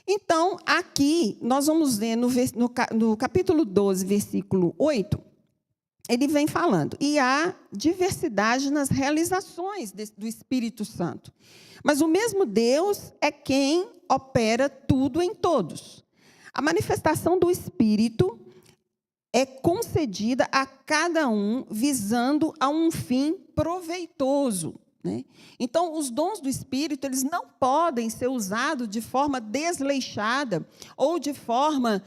Então, aqui, nós vamos ver no capítulo 12, versículo 8, ele vem falando, e há diversidade nas realizações do Espírito Santo. Mas o mesmo Deus é quem opera tudo em todos. A manifestação do Espírito é concedida a cada um visando a um fim proveitoso, né? Então, os dons do Espírito, eles não podem ser usados de forma desleixada ou de forma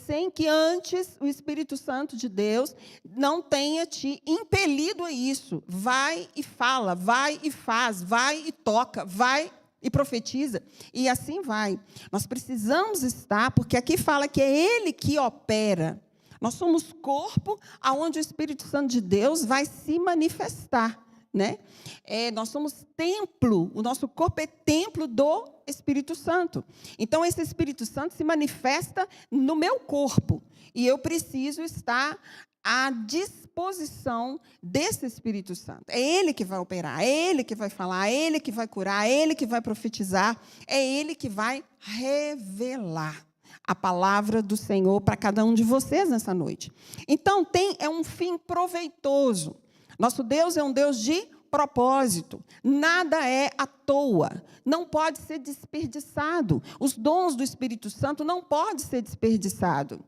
sem que antes o Espírito Santo de Deus não tenha te impelido a isso. Vai e fala, vai e faz, vai e toca, vai e profetiza, e assim vai. Nós precisamos estar, porque aqui fala que é Ele que opera. Nós somos corpo onde o Espírito Santo de Deus vai se manifestar, né? Nós somos templo, o nosso corpo é templo do Espírito Santo. Então, esse Espírito Santo se manifesta no meu corpo, e eu preciso estar à disposição desse Espírito Santo. É Ele que vai operar, é Ele que vai falar, é Ele que vai curar, é Ele que vai profetizar, é Ele que vai revelar a palavra do Senhor para cada um de vocês nessa noite. Então, é um fim proveitoso. Nosso Deus é um Deus de propósito. Nada é à toa. Não pode ser desperdiçado. Os dons do Espírito Santo não podem ser desperdiçados.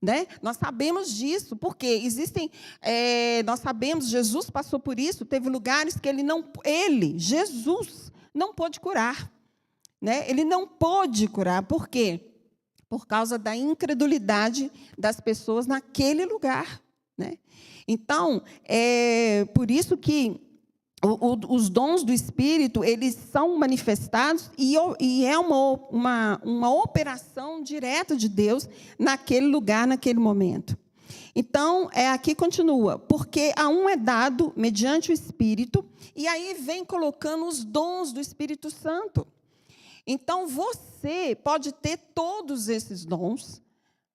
Né? Nós sabemos disso, porque nós sabemos, Jesus passou por isso, teve lugares que Jesus, não pôde curar. Né? Ele não pôde curar. Por quê? Por causa da incredulidade das pessoas naquele lugar. Né? Então, por isso que os dons do Espírito, eles são manifestados e é uma operação direta de Deus naquele lugar, naquele momento. Então, aqui continua, porque a um é dado mediante o Espírito, e aí vem colocando os dons do Espírito Santo. Então, você pode ter todos esses dons,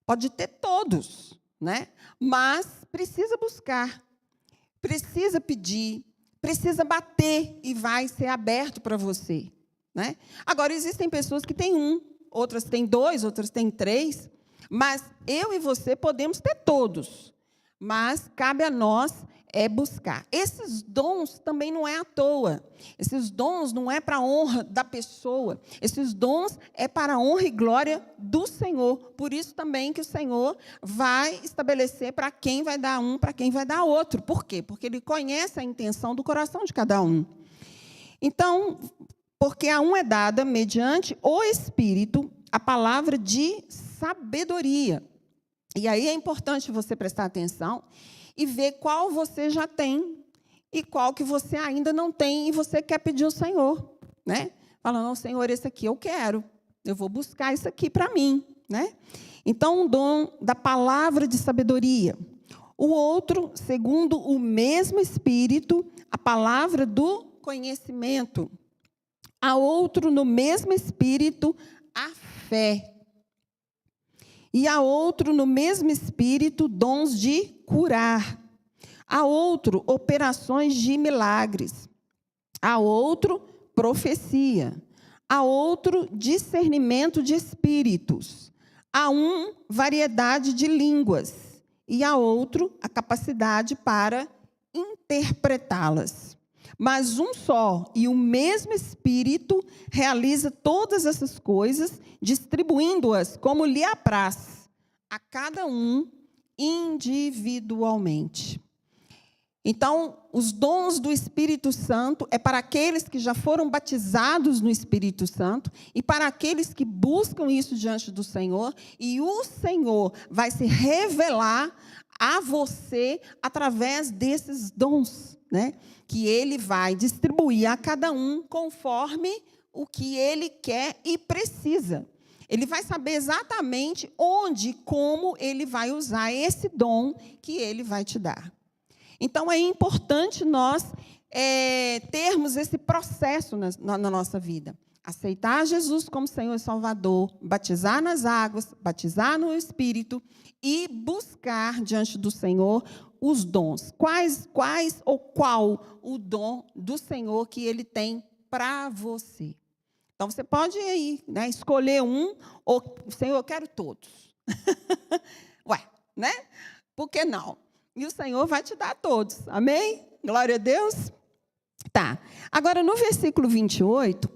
pode ter todos, né? Mas precisa buscar, precisa pedir, precisa bater e vai ser aberto para você. Né? Agora, existem pessoas que têm um, outras têm dois, outras têm três, mas eu e você podemos ter todos, mas cabe a nós buscar. Esses dons também não é à toa. Esses dons não é para a honra da pessoa. Esses dons é para a honra e glória do Senhor. Por isso também que o Senhor vai estabelecer para quem vai dar um, para quem vai dar outro. Por quê? Porque Ele conhece a intenção do coração de cada um. Então, porque a um é dada, mediante o Espírito, a palavra de sabedoria. E aí é importante você prestar atenção e ver qual você já tem e qual que você ainda não tem e você quer pedir ao Senhor, né? Fala, não, Senhor, esse aqui eu quero, eu vou buscar isso aqui para mim, né? Então, um dom da palavra de sabedoria. O outro, segundo o mesmo Espírito, a palavra do conhecimento. A outro, no mesmo Espírito, a fé. E a outro, no mesmo Espírito, dons de curar. A outro, operações de milagres. A outro, profecia. A outro, discernimento de espíritos. A um, variedade de línguas. E a outro, a capacidade para interpretá-las. Mas um só e o mesmo Espírito realiza todas essas coisas, distribuindo-as como lhe apraz, a cada um individualmente. Então, os dons do Espírito Santo é para aqueles que já foram batizados no Espírito Santo e para aqueles que buscam isso diante do Senhor, e o Senhor vai se revelar a você através desses dons, né? Que Ele vai distribuir a cada um conforme o que Ele quer e precisa. Ele vai saber exatamente onde e como Ele vai usar esse dom que Ele vai te dar. Então, é importante nós termos esse processo na nossa vida. Aceitar Jesus como Senhor e Salvador, batizar nas águas, batizar no Espírito e buscar diante do Senhor os dons. Quais ou qual o dom do Senhor que Ele tem para você? Então, você pode aí, né, escolher um, ou, Senhor, eu quero todos. Ué, né? Por que não? E o Senhor vai te dar todos. Amém? Glória a Deus. Tá. Agora, no versículo 28,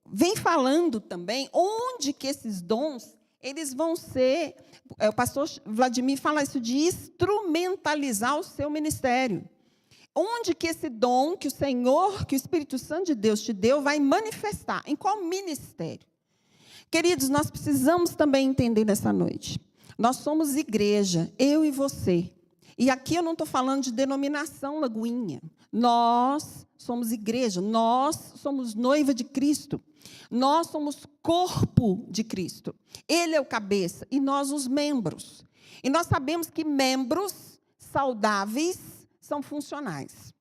vem falando também onde que esses dons, eles vão ser, o pastor Vladimir fala isso de instrumentalizar o seu ministério. Onde que esse dom que o Senhor, que o Espírito Santo de Deus te deu, vai manifestar? Em qual ministério? Queridos, nós precisamos também entender nessa noite. Nós somos igreja, eu e você. E aqui eu não estou falando de denominação Lagoinha. Nós somos igreja, nós somos noiva de Cristo. Nós somos corpo de Cristo. Ele é o cabeça e nós os membros. E nós sabemos que membros saudáveis são funcionais.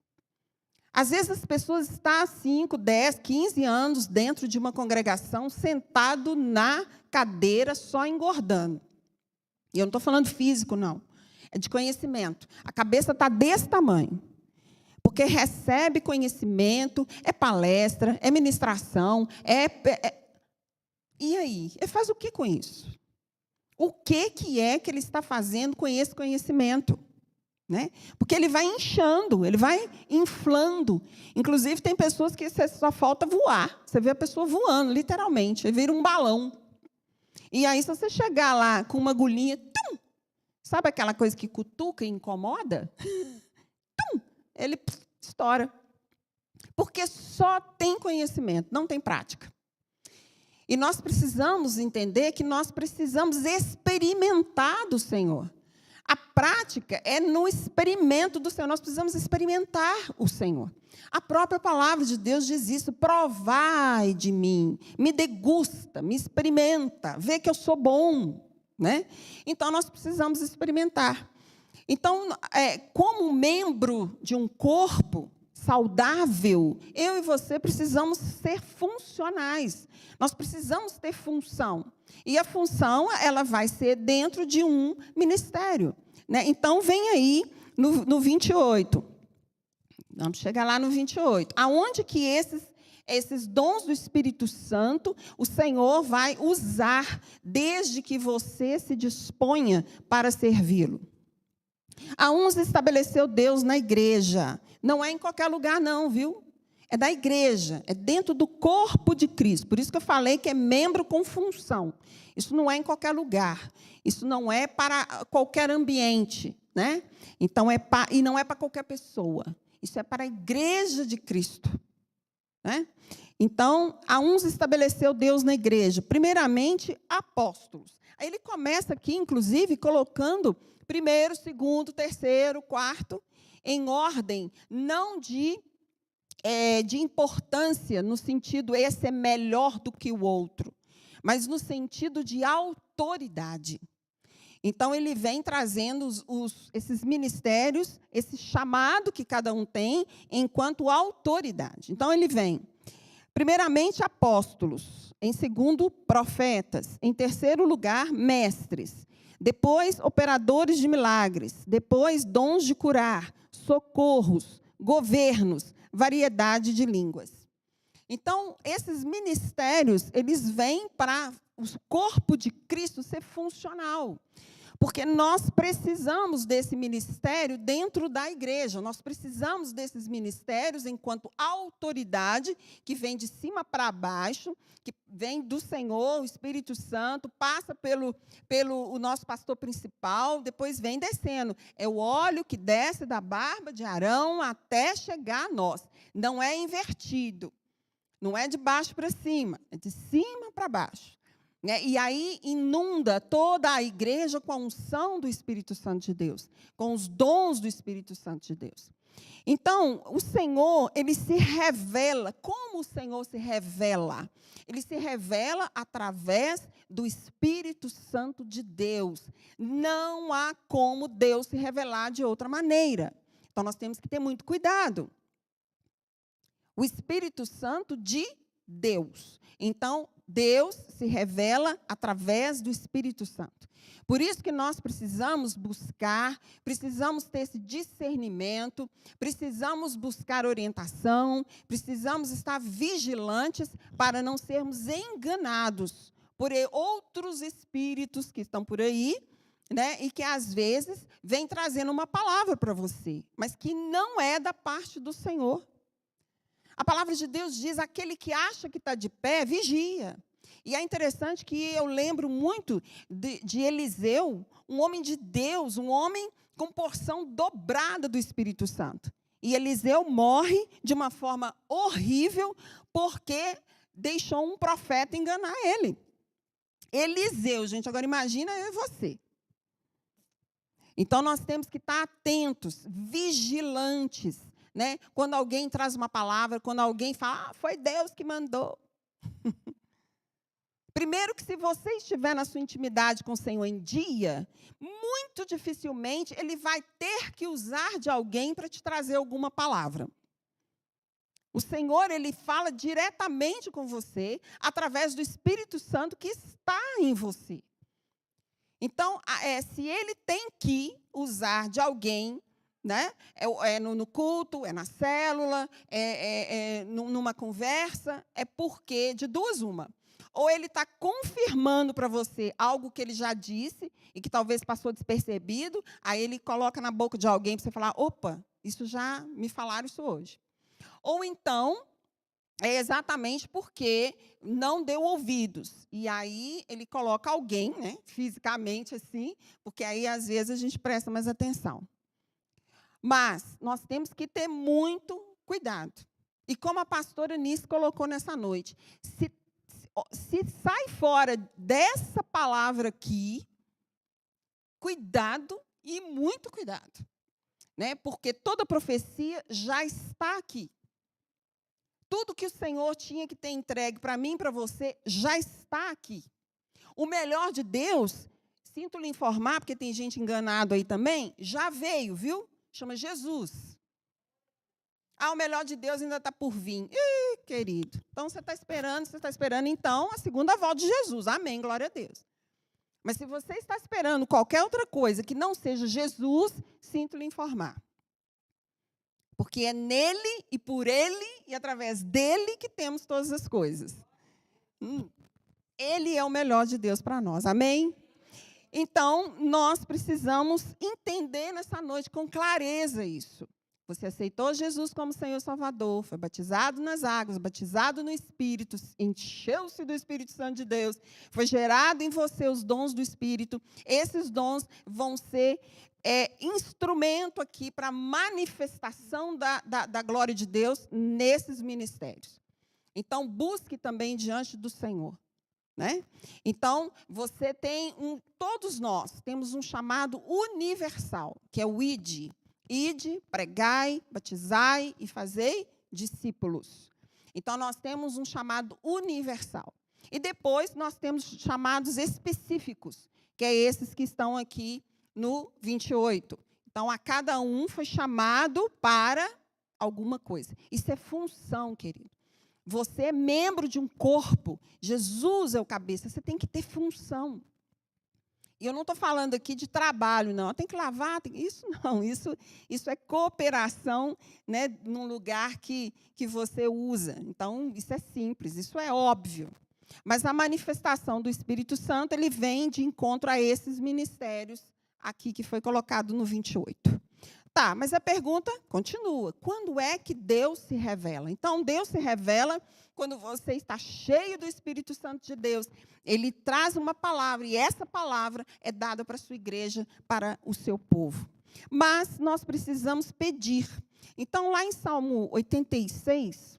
Às vezes as pessoas estão 5, 10, 15 anos dentro de uma congregação, sentado na cadeira, só engordando. E eu não estou falando físico, não. É de conhecimento. A cabeça está desse tamanho. Porque recebe conhecimento, é palestra, é ministração, E aí? Ele faz o que com isso? O que é que ele está fazendo com esse conhecimento? Né? Porque ele vai inchando, ele vai inflando. Inclusive, tem pessoas que só falta voar. Você vê a pessoa voando, literalmente. Ele vira um balão. E aí, se você chegar lá com uma agulhinha, tum, sabe aquela coisa que cutuca e incomoda? Tum, ele estoura. Porque só tem conhecimento, não tem prática. E nós precisamos entender que nós precisamos experimentar do Senhor. A prática é no experimento do Senhor. Nós precisamos experimentar o Senhor. A própria palavra de Deus diz isso. Provai de mim, me degusta, me experimenta, vê que eu sou bom. Né? Então, nós precisamos experimentar. Então, como membro de um corpo saudável, eu e você precisamos ser funcionais. Nós precisamos ter função. E a função, ela vai ser dentro de um ministério. Né? Então, vem aí no 28. Vamos chegar lá no 28. Aonde que esses dons do Espírito Santo, o Senhor vai usar desde que você se disponha para servi-lo. A uns estabeleceu Deus na igreja. Não é em qualquer lugar, não, viu? É da igreja, é dentro do corpo de Cristo. Por isso que eu falei que é membro com função. Isso não é em qualquer lugar. Isso não é para qualquer ambiente. Né? Então, e não é para qualquer pessoa. Isso é para a igreja de Cristo. Né? Então, a uns estabeleceu Deus na igreja. Primeiramente, apóstolos. Aí ele começa aqui, inclusive, colocando primeiro, segundo, terceiro, quarto, em ordem, não de importância, no sentido, esse é melhor do que o outro, mas no sentido de autoridade. Então, ele vem trazendo esses ministérios, esse chamado que cada um tem, enquanto autoridade. Então, ele vem, primeiramente, apóstolos, em segundo, profetas, em terceiro lugar, mestres, depois, operadores de milagres, depois, dons de curar, socorros, governos, variedade de línguas. Então, esses ministérios, eles vêm para o corpo de Cristo ser funcional. Porque nós precisamos desse ministério dentro da igreja. Nós precisamos desses ministérios enquanto autoridade que vem de cima para baixo, que vem do Senhor, o Espírito Santo, passa pelo o nosso pastor principal, depois vem descendo. É o óleo que desce da barba de Arão até chegar a nós. Não é invertido. Não é de baixo para cima, é de cima para baixo. E aí inunda toda a igreja com a unção do Espírito Santo de Deus, com os dons do Espírito Santo de Deus. Então, o Senhor, ele se revela. Como o Senhor se revela? Ele se revela através do Espírito Santo de Deus. Não há como Deus se revelar de outra maneira. Então, nós temos que ter muito cuidado. O Espírito Santo de Deus. Então, Deus se revela através do Espírito Santo. Por isso que nós precisamos buscar, precisamos ter esse discernimento, precisamos buscar orientação, precisamos estar vigilantes para não sermos enganados por outros espíritos que estão por aí, né, e que, às vezes, vêm trazendo uma palavra para você, mas que não é da parte do Senhor. A palavra de Deus diz, aquele que acha que está de pé, vigia. E é interessante que eu lembro muito de Eliseu, um homem de Deus, um homem com porção dobrada do Espírito Santo. E Eliseu morre de uma forma horrível, porque deixou um profeta enganar ele. Eliseu, gente, agora imagina eu e você. Então, nós temos que estar atentos, vigilantes, né? Quando alguém traz uma palavra, quando alguém fala, foi Deus que mandou. Primeiro que, se você estiver na sua intimidade com o Senhor em dia, muito dificilmente Ele vai ter que usar de alguém para te trazer alguma palavra. O Senhor, Ele fala diretamente com você, através do Espírito Santo que está em você. Então, se Ele tem que usar de alguém, né, no culto, é na célula, numa conversa, é porque, de duas uma, ou Ele está confirmando para você algo que Ele já disse e que talvez passou despercebido, aí Ele coloca na boca de alguém para você falar, opa, isso já me falaram isso hoje. Ou então, é exatamente porque não deu ouvidos. E aí Ele coloca alguém, né, fisicamente assim, porque aí às vezes a gente presta mais atenção. Mas nós temos que ter muito cuidado. E como a pastora Nice colocou nessa noite, se sai fora dessa palavra aqui, cuidado e muito cuidado, né? Porque toda profecia já está aqui. Tudo que o Senhor tinha que ter entregue para mim e para você já está aqui. O melhor de Deus, sinto lhe informar, porque tem gente enganado aí também, já veio, viu? Chama Jesus. O melhor de Deus ainda está por vir. Ih, querido. Então, você está esperando, então, a segunda volta de Jesus. Amém, glória a Deus. Mas se você está esperando qualquer outra coisa que não seja Jesus, sinto lhe informar. Porque é nele e por ele e através dele que temos todas as coisas. Ele é o melhor de Deus para nós. Amém? Então, nós precisamos entender nessa noite com clareza isso. Você aceitou Jesus como Senhor e Salvador, foi batizado nas águas, batizado no Espírito, encheu-se do Espírito Santo de Deus, foi gerado em você os dons do Espírito. Esses dons vão ser instrumento aqui para a manifestação da glória de Deus nesses ministérios. Então, busque também diante do Senhor. Né? Então, você tem todos nós temos um chamado universal, que é o ID. Ide, pregai, batizai e fazei discípulos. Então, nós temos um chamado universal. E depois, nós temos chamados específicos, que é esses que estão aqui no 28. Então, a cada um foi chamado para alguma coisa. Isso é função, querido. Você é membro de um corpo. Jesus é o cabeça. Você tem que ter função. E eu não estou falando aqui de trabalho, não. Tem que lavar, isso não. Isso é cooperação, né, num lugar que você usa. Então, isso é simples, isso é óbvio. Mas a manifestação do Espírito Santo, ele vem de encontro a esses ministérios aqui que foi colocado no 28. Tá, mas a pergunta continua. Quando é que Deus se revela? Então, Deus se revela quando você está cheio do Espírito Santo de Deus. Ele traz uma palavra, e essa palavra é dada para a sua igreja, para o seu povo. Mas nós precisamos pedir. Então, lá em Salmo 86...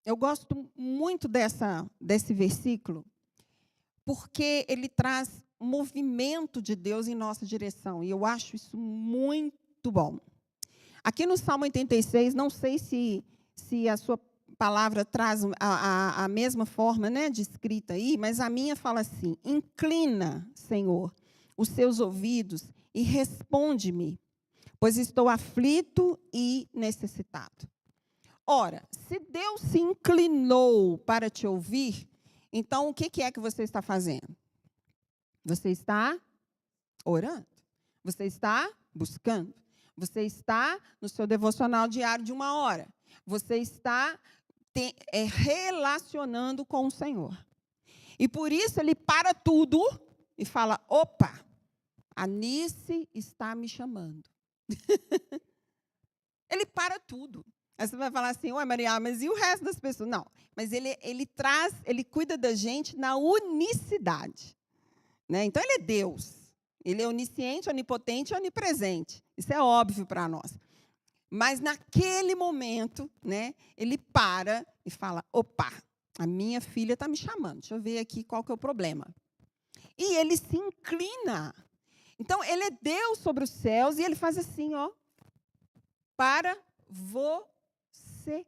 Eu gosto muito desse versículo, porque ele traz movimento de Deus em nossa direção, e eu acho isso muito bom. Aqui no Salmo 86, não sei se a sua palavra traz a mesma forma, né, de escrita aí, mas a minha fala assim: inclina, Senhor, os seus ouvidos e responde-me, pois estou aflito e necessitado. Ora, se Deus se inclinou para te ouvir, então o que é que você está fazendo? Você está orando, você está buscando, você está no seu devocional diário de 1 hora, você está relacionando com o Senhor. E por isso ele para tudo e fala: opa, a Nice está me chamando. Ele para tudo. Aí você vai falar assim: ué, Maria, mas e o resto das pessoas? Não, mas ele cuida da gente na unicidade. Né? Então, ele é Deus. Ele é onisciente, onipotente e onipresente. Isso é óbvio para nós. Mas, naquele momento, né, ele para e fala: opa, a minha filha está me chamando. Deixa eu ver aqui qual que é o problema. E ele se inclina. Então, ele é Deus sobre os céus e ele faz assim, ó, para você.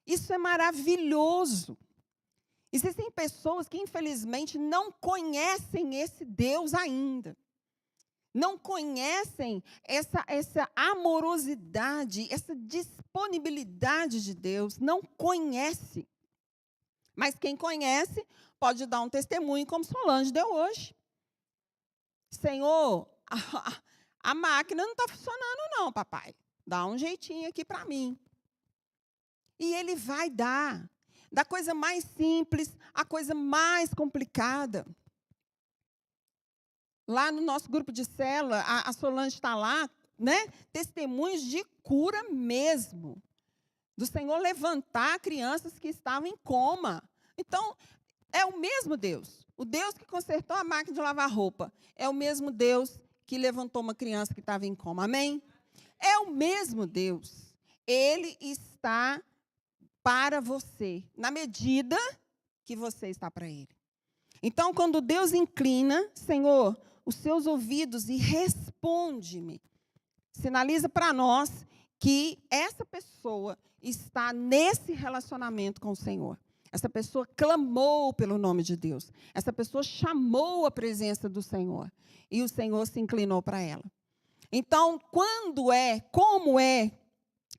Isso é maravilhoso. Existem pessoas que, infelizmente, não conhecem esse Deus ainda. Não conhecem essa amorosidade, essa disponibilidade de Deus. Não conhece. Mas quem conhece pode dar um testemunho, como Solange deu hoje. Senhor, a máquina não está funcionando não, papai. Dá um jeitinho aqui para mim. E ele vai dar. Da coisa mais simples à coisa mais complicada. Lá no nosso grupo de célula, a Solange está lá, né? Testemunhos de cura mesmo. Do Senhor levantar crianças que estavam em coma. Então, é o mesmo Deus. O Deus que consertou a máquina de lavar roupa. É o mesmo Deus que levantou uma criança que estava em coma. Amém? É o mesmo Deus. Ele está para você, na medida que você está para Ele. Então, quando Deus inclina, Senhor, os seus ouvidos e responde-me, sinaliza para nós que essa pessoa está nesse relacionamento com o Senhor. Essa pessoa clamou pelo nome de Deus. Essa pessoa chamou a presença do Senhor. E o Senhor se inclinou para ela. Então, como é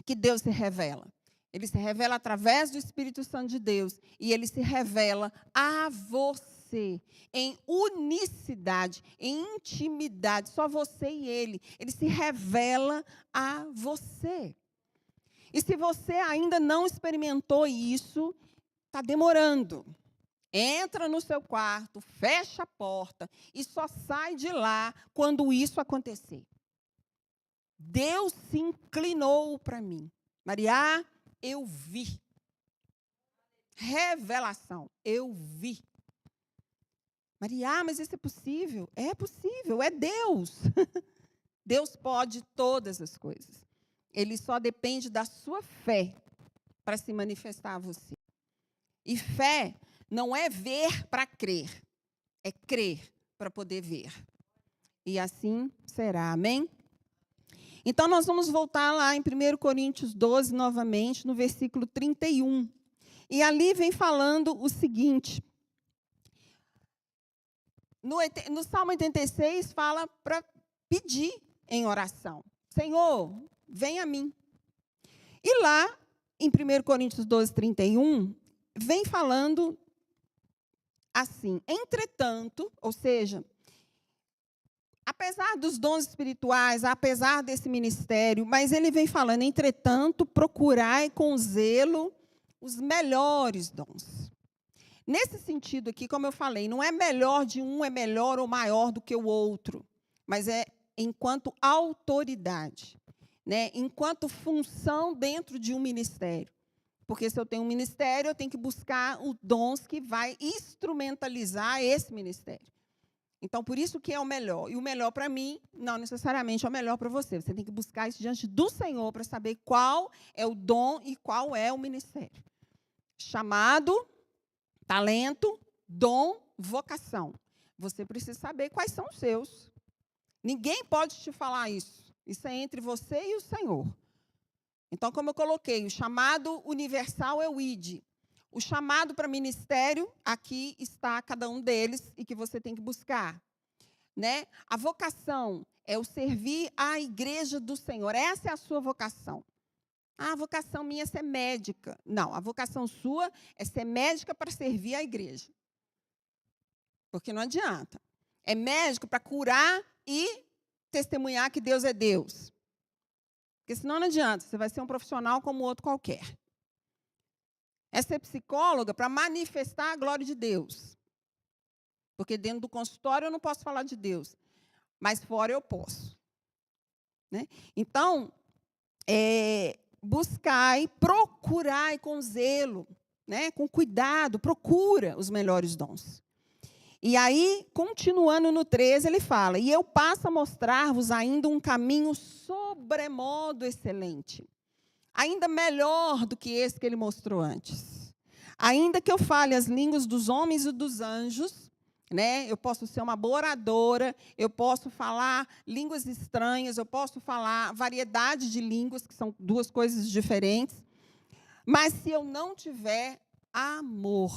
que Deus se revela? Ele se revela através do Espírito Santo de Deus. E ele se revela a você, em unicidade, em intimidade, só você e ele. Ele se revela a você. E se você ainda não experimentou isso, está demorando. Entra no seu quarto, fecha a porta e só sai de lá quando isso acontecer. Deus se inclinou para mim. Maria, eu vi. Revelação, eu vi. Maria, mas isso é possível? É possível, é Deus. Deus pode todas as coisas. Ele só depende da sua fé para se manifestar a você. E fé não é ver para crer, é crer para poder ver. E assim será, amém? Então, nós vamos voltar lá em 1 Coríntios 12, novamente, no versículo 31. E ali vem falando o seguinte. No Salmo 86, fala para pedir em oração. Senhor, vem a mim. E lá, em 1 Coríntios 12, 31, vem falando assim, entretanto, ou seja, apesar dos dons espirituais, apesar desse ministério, mas ele vem falando, entretanto, procurai com zelo os melhores dons. Nesse sentido aqui, como eu falei, não é melhor de um, é melhor ou maior do que o outro, mas é enquanto autoridade, né? Enquanto função dentro de um ministério. Porque se eu tenho um ministério, eu tenho que buscar os dons que vai instrumentalizar esse ministério. Então, por isso que é o melhor. E o melhor para mim, não necessariamente é o melhor para você. Você tem que buscar isso diante do Senhor para saber qual é o dom e qual é o ministério. Chamado, talento, dom, vocação. Você precisa saber quais são os seus. Ninguém pode te falar isso. Isso é entre você e o Senhor. Então, como eu coloquei, o chamado universal é o ID. O chamado para ministério, aqui está cada um deles e que você tem que buscar. Né? A vocação é o servir à igreja do Senhor. Essa é a sua vocação. A vocação minha é ser médica. Não, a vocação sua é ser médica para servir à igreja. Porque não adianta. É médico para curar e testemunhar que Deus é Deus. Porque senão não adianta, você vai ser um profissional como outro qualquer. É ser psicóloga para manifestar a glória de Deus. Porque dentro do consultório eu não posso falar de Deus, mas fora eu posso. Né? Então, buscai, procurai com zelo, né? Com cuidado, procura os melhores dons. E aí, continuando no 13, ele fala, e eu passo a mostrar-vos ainda um caminho sobremodo excelente, ainda melhor do que esse que ele mostrou antes. Ainda que eu fale as línguas dos homens e dos anjos, né? Eu posso ser uma boa oradora, eu posso falar línguas estranhas, eu posso falar variedade de línguas, que são duas coisas diferentes, mas se eu não tiver amor,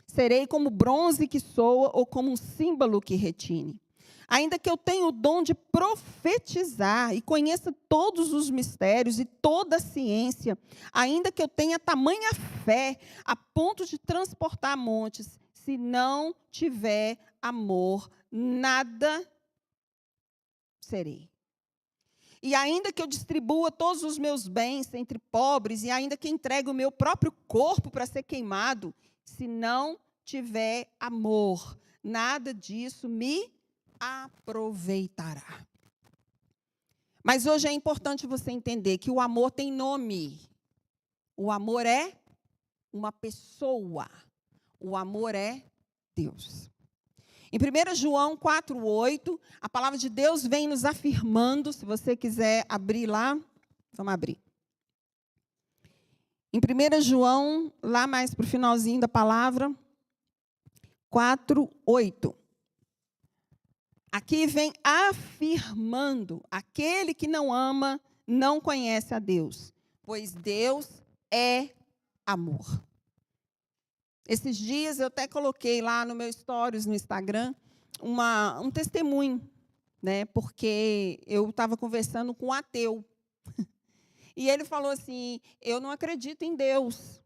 serei como bronze que soa ou como um símbolo que retine. Ainda que eu tenha o dom de profetizar e conheça todos os mistérios e toda a ciência, ainda que eu tenha tamanha fé a ponto de transportar montes, se não tiver amor, nada serei. E ainda que eu distribua todos os meus bens entre pobres, e ainda que entregue o meu próprio corpo para ser queimado, se não tiver amor, nada disso me aproveitará. Mas hoje é importante você entender que o amor tem nome. O amor é uma pessoa. O amor é Deus. Em 1 João 4:8, a palavra de Deus vem nos afirmando, se você quiser abrir lá, vamos abrir. Em 1 João, lá mais para o finalzinho da palavra, 4:8. Aqui vem afirmando, aquele que não ama não conhece a Deus, pois Deus é amor. Esses dias eu até coloquei lá no meu stories no Instagram um testemunho, né? Porque eu estava conversando com um ateu. E ele falou assim, eu não acredito em Deus.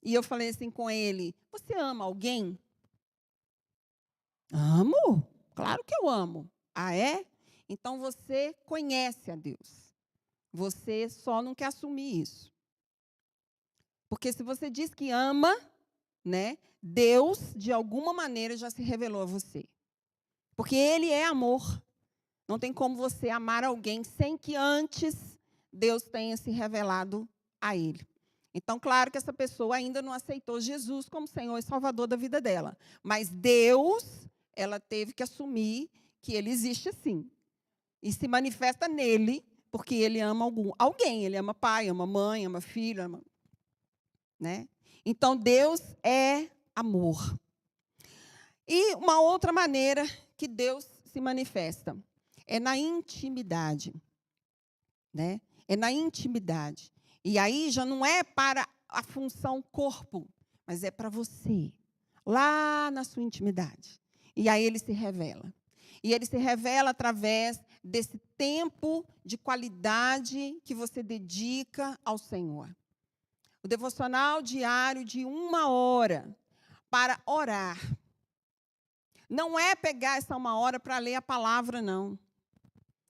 E eu falei assim com ele, você ama alguém? Amo. Claro que eu amo. Ah, é? Então você conhece a Deus. Você só não quer assumir isso. Porque se você diz que ama, né, Deus, de alguma maneira, já se revelou a você. Porque Ele é amor. Não tem como você amar alguém sem que antes Deus tenha se revelado a Ele. Então, claro que essa pessoa ainda não aceitou Jesus como Senhor e Salvador da vida dela. Mas Deus, ela teve que assumir que Ele existe sim. E se manifesta nele, porque Ele ama alguém. Ele ama pai, ama mãe, ama filho. Ama, né? Então, Deus é amor. E uma outra maneira que Deus se manifesta é na intimidade. Né? É na intimidade. E aí já não é para a função corpo, mas é para você, lá na sua intimidade. E aí Ele se revela. E Ele se revela através desse tempo de qualidade que você dedica ao Senhor. O devocional diário de 1 hora para orar. Não é pegar essa 1 hora para ler a palavra, não.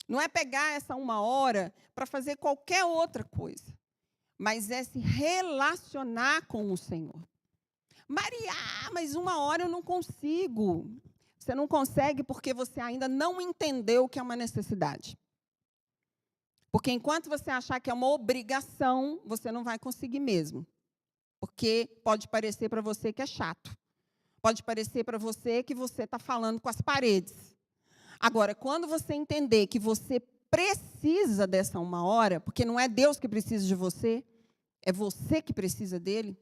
Não é pegar essa 1 hora para fazer qualquer outra coisa. Mas é se relacionar com o Senhor. Maria, mas 1 hora eu não consigo. Você não consegue porque você ainda não entendeu o que é uma necessidade. Porque enquanto você achar que é uma obrigação, você não vai conseguir mesmo. Porque pode parecer para você que é chato. Pode parecer para você que você está falando com as paredes. Agora, quando você entender que você precisa dessa 1 hora, porque não é Deus que precisa de você, é você que precisa dele.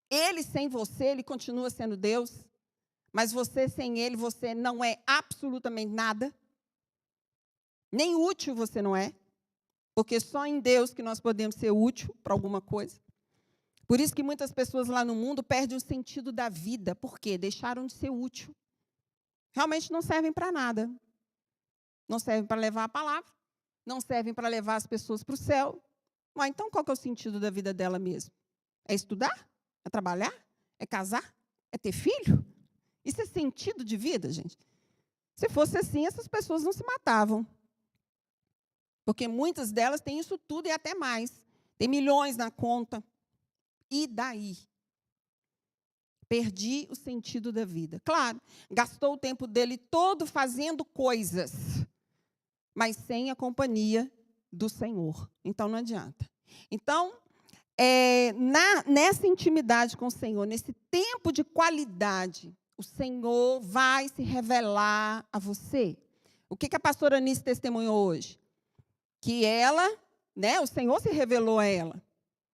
Ele sem você, ele continua sendo Deus, mas você sem ele, você não é absolutamente nada. Nem útil você não é. Porque só em Deus que nós podemos ser útil para alguma coisa. Por isso que muitas pessoas lá no mundo perdem o sentido da vida. Por quê? Deixaram de ser útil. Realmente não servem para nada. Não servem para levar a palavra. Não servem para levar as pessoas para o céu. Mas então qual que é o sentido da vida dela mesmo? É estudar? É trabalhar? É casar? É ter filho? Isso é sentido de vida, gente? Se fosse assim, essas pessoas não se matavam. Porque muitas delas têm isso tudo e até mais. Tem milhões na conta. E daí? Perdi o sentido da vida. Claro, gastou o tempo dele todo fazendo coisas, mas sem a companhia do Senhor. Então, não adianta. Então, nessa intimidade com o Senhor, nesse tempo de qualidade, o Senhor vai se revelar a você. O que a pastora Anice testemunhou hoje? Que ela, o Senhor se revelou a ela.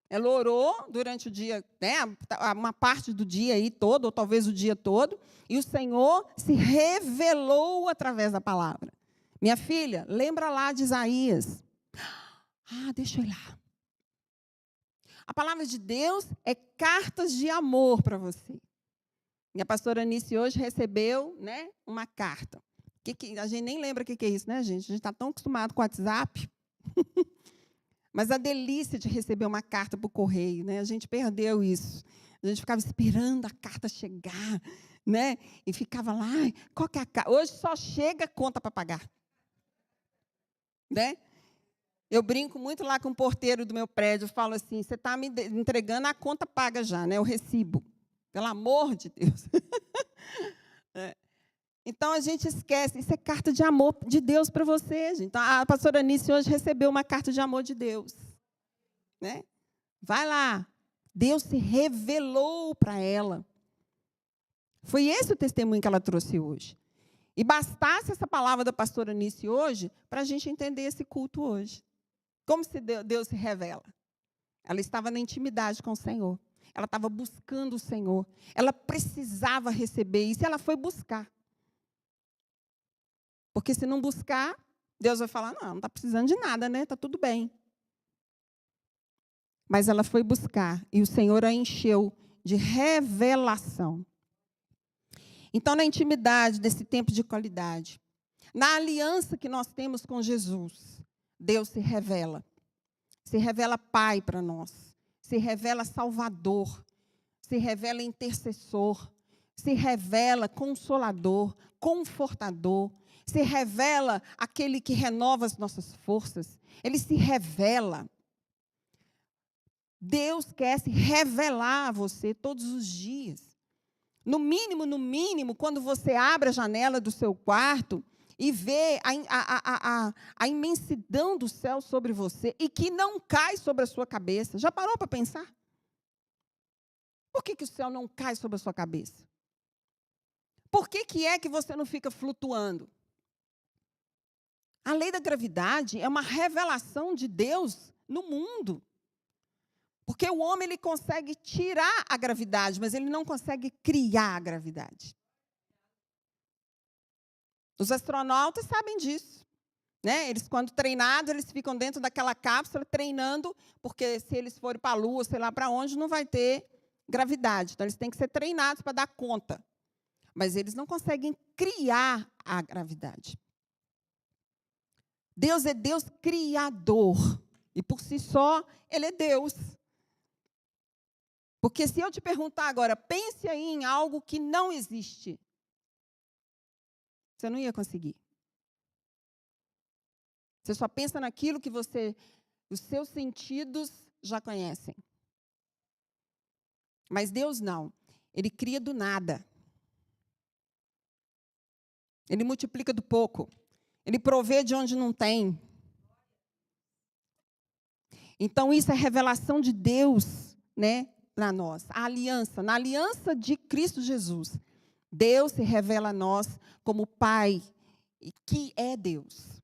Ela orou durante o dia, uma parte do dia aí todo, ou talvez o dia todo, e o Senhor se revelou através da palavra. Minha filha, lembra lá de Isaías. Deixa eu ir lá. A palavra de Deus é cartas de amor para você. Minha pastora Anice hoje recebeu, uma carta. A gente nem lembra o que é isso, né, gente? A gente está tão acostumado com o WhatsApp. Mas a delícia de receber uma carta por correio, né? A gente perdeu isso. A gente ficava esperando a carta chegar, né? E ficava lá, qual que é a carta? Hoje só chega conta para pagar. Né? Eu brinco muito lá com o porteiro do meu prédio, falo assim, você está me entregando a conta paga já, né? O recibo. Pelo amor de Deus. Então, a gente esquece, isso é carta de amor de Deus para você, gente. Então, a pastora Anice hoje recebeu uma carta de amor de Deus. Né? Vai lá. Deus se revelou para ela. Foi esse o testemunho que ela trouxe hoje. E bastasse essa palavra da pastora Anice hoje para a gente entender esse culto hoje. Como se Deus se revela? Ela estava na intimidade com o Senhor. Ela estava buscando o Senhor. Ela precisava receber isso e ela foi buscar. Porque se não buscar, Deus vai falar, não está precisando de nada, né? Está tudo bem. Mas ela foi buscar e o Senhor a encheu de revelação. Então, na intimidade desse tempo de qualidade, na aliança que nós temos com Jesus, Deus se revela. Se revela Pai para nós. Se revela Salvador. Se revela intercessor. Se revela Consolador, Confortador. Se revela aquele que renova as nossas forças. Ele se revela. Deus quer se revelar a você todos os dias. No mínimo, quando você abre a janela do seu quarto e vê a imensidão do céu sobre você e que não cai sobre a sua cabeça. Já parou para pensar? Por que o céu não cai sobre a sua cabeça? Por que é que você não fica flutuando? A lei da gravidade é uma revelação de Deus no mundo. Porque o homem ele consegue tirar a gravidade, mas ele não consegue criar a gravidade. Os astronautas sabem disso. Né? Eles, quando treinados, eles ficam dentro daquela cápsula treinando, porque se eles forem para a Lua, sei lá para onde, não vai ter gravidade. Então, eles têm que ser treinados para dar conta. Mas eles não conseguem criar a gravidade. Deus é Deus criador. E, por si só, Ele é Deus. Porque se eu te perguntar agora, pense aí em algo que não existe, você não ia conseguir. Você só pensa naquilo que os seus sentidos já conhecem. Mas Deus não. Ele cria do nada. Ele multiplica do pouco. Ele provê de onde não tem. Então, isso é revelação de Deus, né, para nós. A aliança, na aliança de Cristo Jesus, Deus se revela a nós como Pai, que é Deus.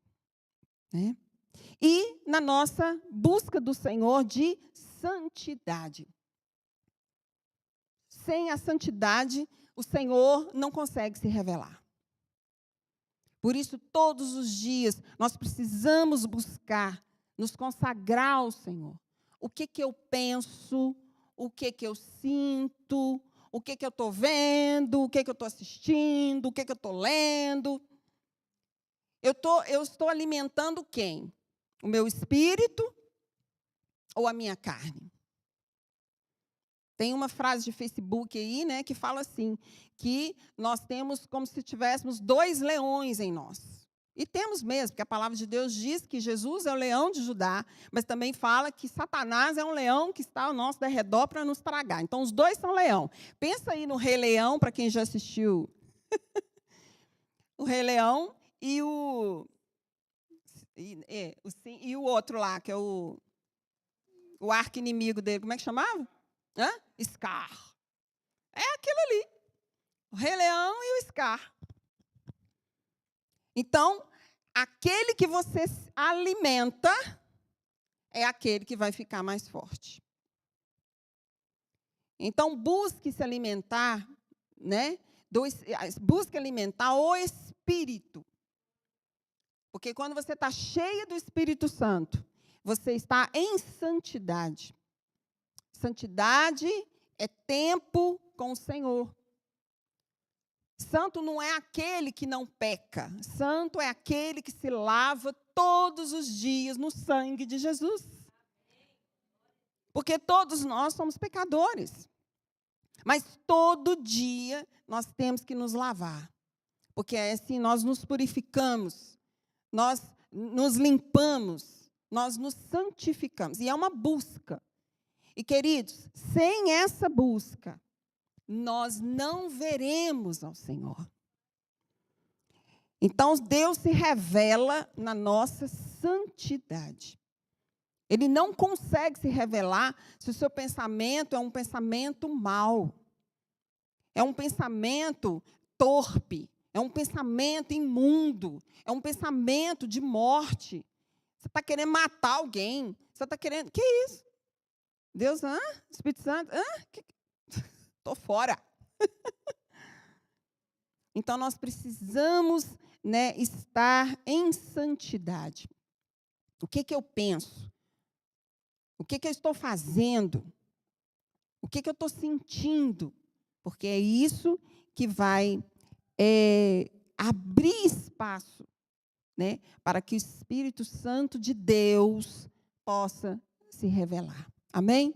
Né? E na nossa busca do Senhor de santidade. Sem a santidade, o Senhor não consegue se revelar. Por isso, todos os dias, nós precisamos buscar nos consagrar ao Senhor. O que eu penso, o que eu sinto, o que eu estou vendo, o que eu estou assistindo, o que eu estou lendo. Eu estou alimentando quem? O meu espírito ou a minha carne? Tem uma frase de Facebook aí, né, que fala assim, que nós temos como se tivéssemos 2 leões em nós. E temos mesmo, porque a palavra de Deus diz que Jesus é o leão de Judá, mas também fala que Satanás é um leão que está ao nosso derredor para nos tragar. Então, os 2 são leão. Pensa aí no Rei Leão, para quem já assistiu o Rei Leão, e o outro lá, que é o arqui-inimigo dele. Como é que chamava? Scar. É aquilo ali. O Rei Leão e o Scar. Então, aquele que você alimenta é aquele que vai ficar mais forte. Então, busque se alimentar, né? Busque alimentar o Espírito. Porque quando você está cheia do Espírito Santo, você está em santidade. Santidade é tempo com o Senhor. Santo não é aquele que não peca. Santo é aquele que se lava todos os dias no sangue de Jesus. Porque todos nós somos pecadores. Mas todo dia nós temos que nos lavar. Porque assim nós nos purificamos, nós nos limpamos, nós nos santificamos. E é uma busca. E, queridos, sem essa busca, nós não veremos ao Senhor. Então, Deus se revela na nossa santidade. Ele não consegue se revelar se o seu pensamento é um pensamento mau. É um pensamento torpe. É um pensamento imundo. É um pensamento de morte. Você está querendo matar alguém. Você está querendo... Que isso? Deus, Espírito Santo, estou fora. Então, nós precisamos, né, estar em santidade. O que eu penso? O que eu estou fazendo? O que eu estou sentindo? Porque é isso que vai abrir espaço, né, para que o Espírito Santo de Deus possa se revelar. Amém?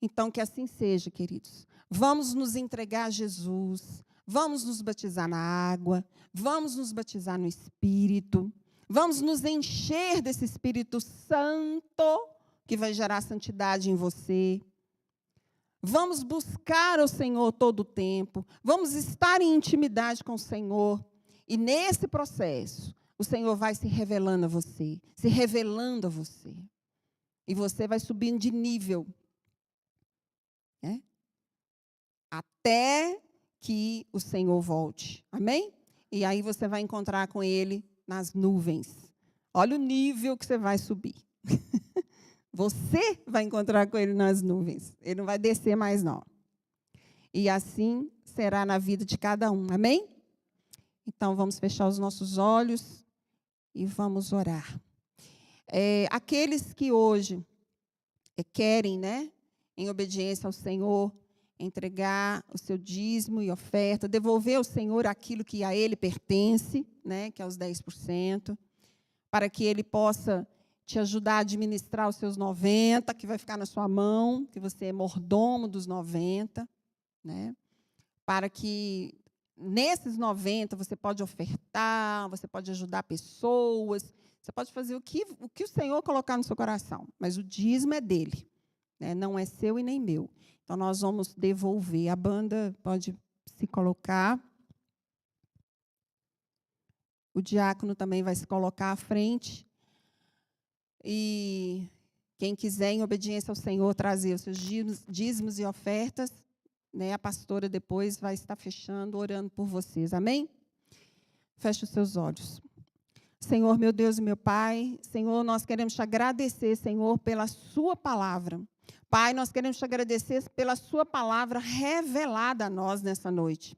Então, que assim seja, queridos. Vamos nos entregar a Jesus, vamos nos batizar na água, vamos nos batizar no Espírito, vamos nos encher desse Espírito Santo, que vai gerar santidade em você. Vamos buscar o Senhor todo o tempo, vamos estar em intimidade com o Senhor. E nesse processo, o Senhor vai se revelando a você, se revelando a você. E você vai subindo de nível, né? Até que o Senhor volte. Amém? E aí você vai encontrar com Ele nas nuvens. Olha o nível que você vai subir. Você vai encontrar com Ele nas nuvens. Ele não vai descer mais, não. E assim será na vida de cada um. Amém? Então, vamos fechar os nossos olhos e vamos orar. Aqueles que hoje querem, né, em obediência ao Senhor, entregar o seu dízimo e oferta, devolver ao Senhor aquilo que a Ele pertence, né, que é os 10%, para que Ele possa te ajudar a administrar os seus 90, que vai ficar na sua mão, que você é mordomo dos 90, né, para que nesses 90 você pode ofertar, você pode ajudar pessoas, você pode fazer o que o Senhor colocar no seu coração, mas o dízimo é dele, né? Não é seu e nem meu. Então, nós vamos devolver. A banda pode se colocar. O diácono também vai se colocar à frente. E quem quiser, em obediência ao Senhor, trazer os seus dízimos e ofertas, né? A pastora depois vai estar fechando, orando por vocês. Amém? Feche os seus olhos. Senhor, meu Deus e meu Pai, Senhor, nós queremos te agradecer, Senhor, pela sua palavra. Pai, nós queremos te agradecer pela sua palavra revelada a nós nessa noite.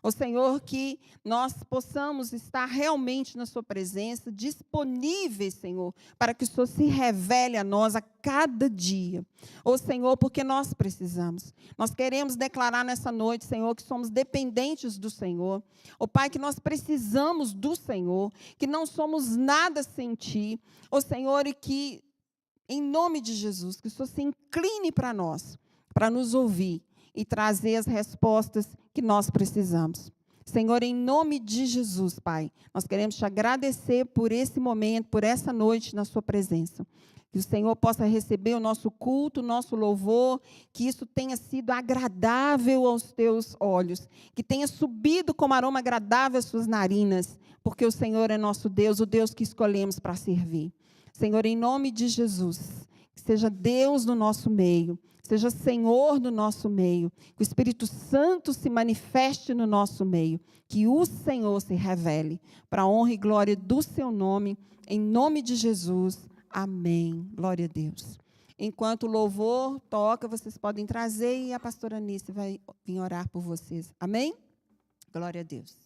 Ó Senhor, que nós possamos estar realmente na sua presença, disponíveis, Senhor, para que o Senhor se revele a nós a cada dia. Ó Senhor, porque nós precisamos. Nós queremos declarar nessa noite, Senhor, que somos dependentes do Senhor. Ó Pai, que nós precisamos do Senhor, que não somos nada sem Ti. Ó Senhor, e que, em nome de Jesus, que o Senhor se incline para nós, para nos ouvir e trazer as respostas que nós precisamos. Senhor, em nome de Jesus, Pai, nós queremos te agradecer por esse momento, por essa noite na sua presença. Que o Senhor possa receber o nosso culto, o nosso louvor, que isso tenha sido agradável aos teus olhos, que tenha subido como aroma agradável às suas narinas, porque o Senhor é nosso Deus, o Deus que escolhemos para servir. Senhor, em nome de Jesus, que seja Deus no nosso meio, seja Senhor no nosso meio, que o Espírito Santo se manifeste no nosso meio, que o Senhor se revele, para a honra e glória do seu nome, em nome de Jesus. Amém. Glória a Deus. Enquanto o louvor toca, vocês podem trazer e a pastora Anice vai vir orar por vocês. Amém? Glória a Deus.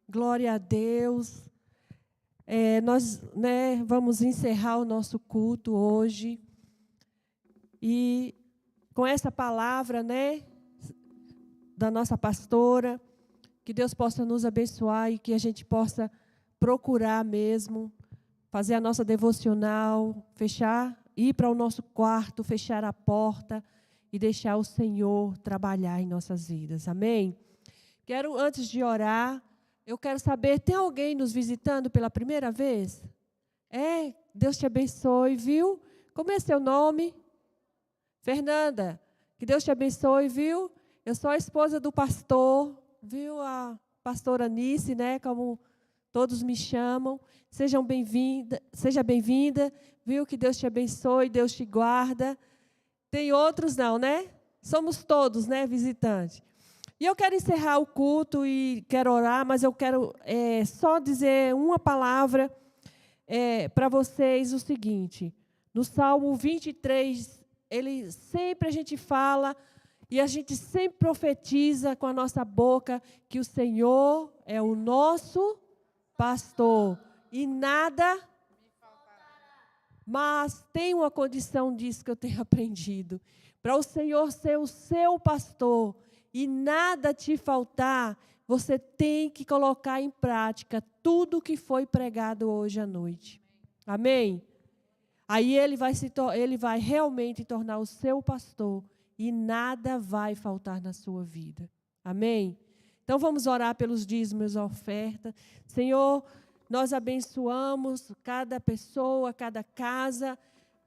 Glória a Deus. Nós vamos encerrar o nosso culto hoje. E com essa palavra da nossa pastora, que Deus possa nos abençoar e que a gente possa procurar mesmo, fazer a nossa devocional, ir para o nosso quarto, fechar a porta e deixar o Senhor trabalhar em nossas vidas. Amém? Antes de orar, eu quero saber, tem alguém nos visitando pela primeira vez? Deus te abençoe, viu? Como é seu nome? Fernanda, que Deus te abençoe, viu? Eu sou a esposa do pastor, viu? A pastora Anice, como todos me chamam. Seja bem-vinda, viu? Que Deus te abençoe, Deus te guarda. Tem outros não, Somos todos, visitantes. E eu quero encerrar o culto e quero orar, mas eu quero só dizer uma palavra para vocês, o seguinte. No Salmo 23, sempre a gente fala e a gente sempre profetiza com a nossa boca que o Senhor é o nosso pastor e nada me faltará. Mas tem uma condição disso que eu tenho aprendido. Para o Senhor ser o seu pastor e nada te faltar, você tem que colocar em prática tudo o que foi pregado hoje à noite. Amém? Aí ele vai realmente tornar o seu pastor e nada vai faltar na sua vida. Amém? Então vamos orar pelos dízimos e ofertas. Senhor, nós abençoamos cada pessoa, cada casa,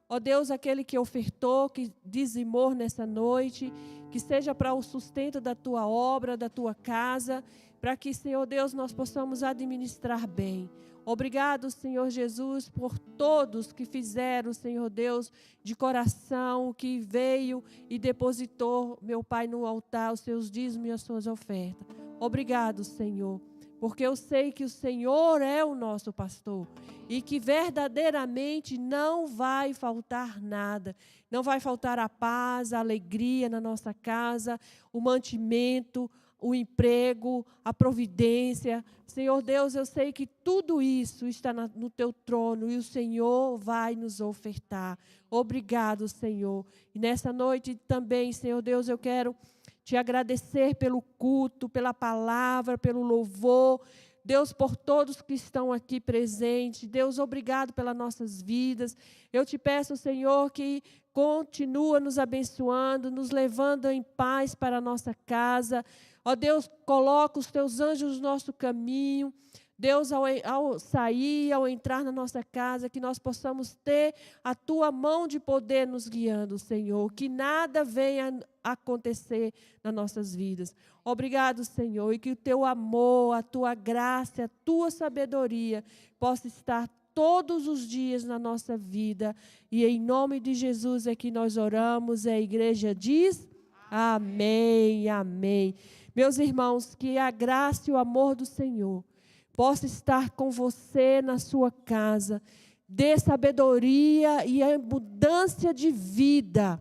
Ó Deus, aquele que ofertou, que dizimou nessa noite, que seja para o sustento da tua obra, da tua casa, para que, Senhor Deus, nós possamos administrar bem. Obrigado, Senhor Jesus, por todos que fizeram, Senhor Deus, de coração, que veio e depositou, meu Pai, no altar os seus dízimos e as suas ofertas. Obrigado, Senhor, porque eu sei que o Senhor é o nosso pastor e que verdadeiramente não vai faltar nada. Não vai faltar a paz, a alegria na nossa casa, o mantimento, o emprego, a providência. Senhor Deus, eu sei que tudo isso está no teu trono e o Senhor vai nos ofertar. Obrigado, Senhor. E nessa noite também, Senhor Deus, eu quero te agradecer pelo culto, pela palavra, pelo louvor. Deus, por todos que estão aqui presentes. Deus, obrigado pelas nossas vidas. Eu te peço, Senhor, que continua nos abençoando, nos levando em paz para a nossa casa. Ó Deus, coloca os teus anjos no nosso caminho. Deus, ao sair, ao entrar na nossa casa, que nós possamos ter a tua mão de poder nos guiando, Senhor. Que nada venha acontecer nas nossas vidas. Obrigado, Senhor, e que o teu amor, a tua graça, a tua sabedoria possa estar todos os dias na nossa vida. E em nome de Jesus é que nós oramos, e a igreja diz amém, amém. Meus irmãos, que a graça e o amor do Senhor possa estar com você na sua casa, dê sabedoria e abundância de vida.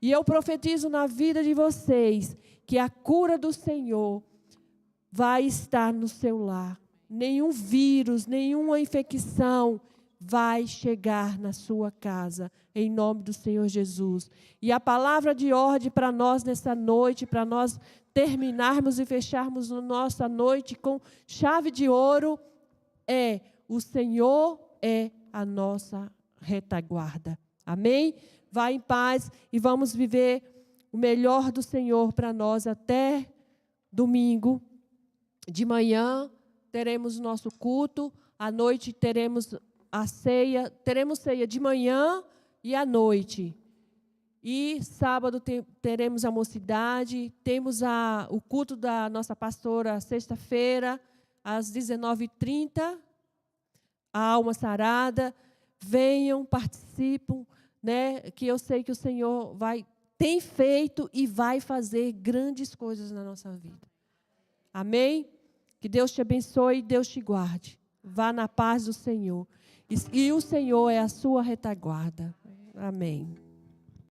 E eu profetizo na vida de vocês que a cura do Senhor vai estar no seu lar. Nenhum vírus, nenhuma infecção vai chegar na sua casa, em nome do Senhor Jesus. E a palavra de ordem para nós nessa noite, para nós terminarmos e fecharmos a nossa noite com chave de ouro, é: o Senhor é a nossa retaguarda. Amém? Vá em paz e vamos viver o melhor do Senhor para nós até domingo. De manhã teremos o nosso culto, à noite teremos a ceia, teremos ceia de manhã e à noite. E sábado teremos a mocidade, temos o culto da nossa pastora sexta-feira, às 19h30, a alma sarada. Venham, participem, né, que eu sei que o Senhor tem feito e vai fazer grandes coisas na nossa vida. Amém? Que Deus te abençoe e Deus te guarde. Vá na paz do Senhor. E o Senhor é a sua retaguarda. Amém.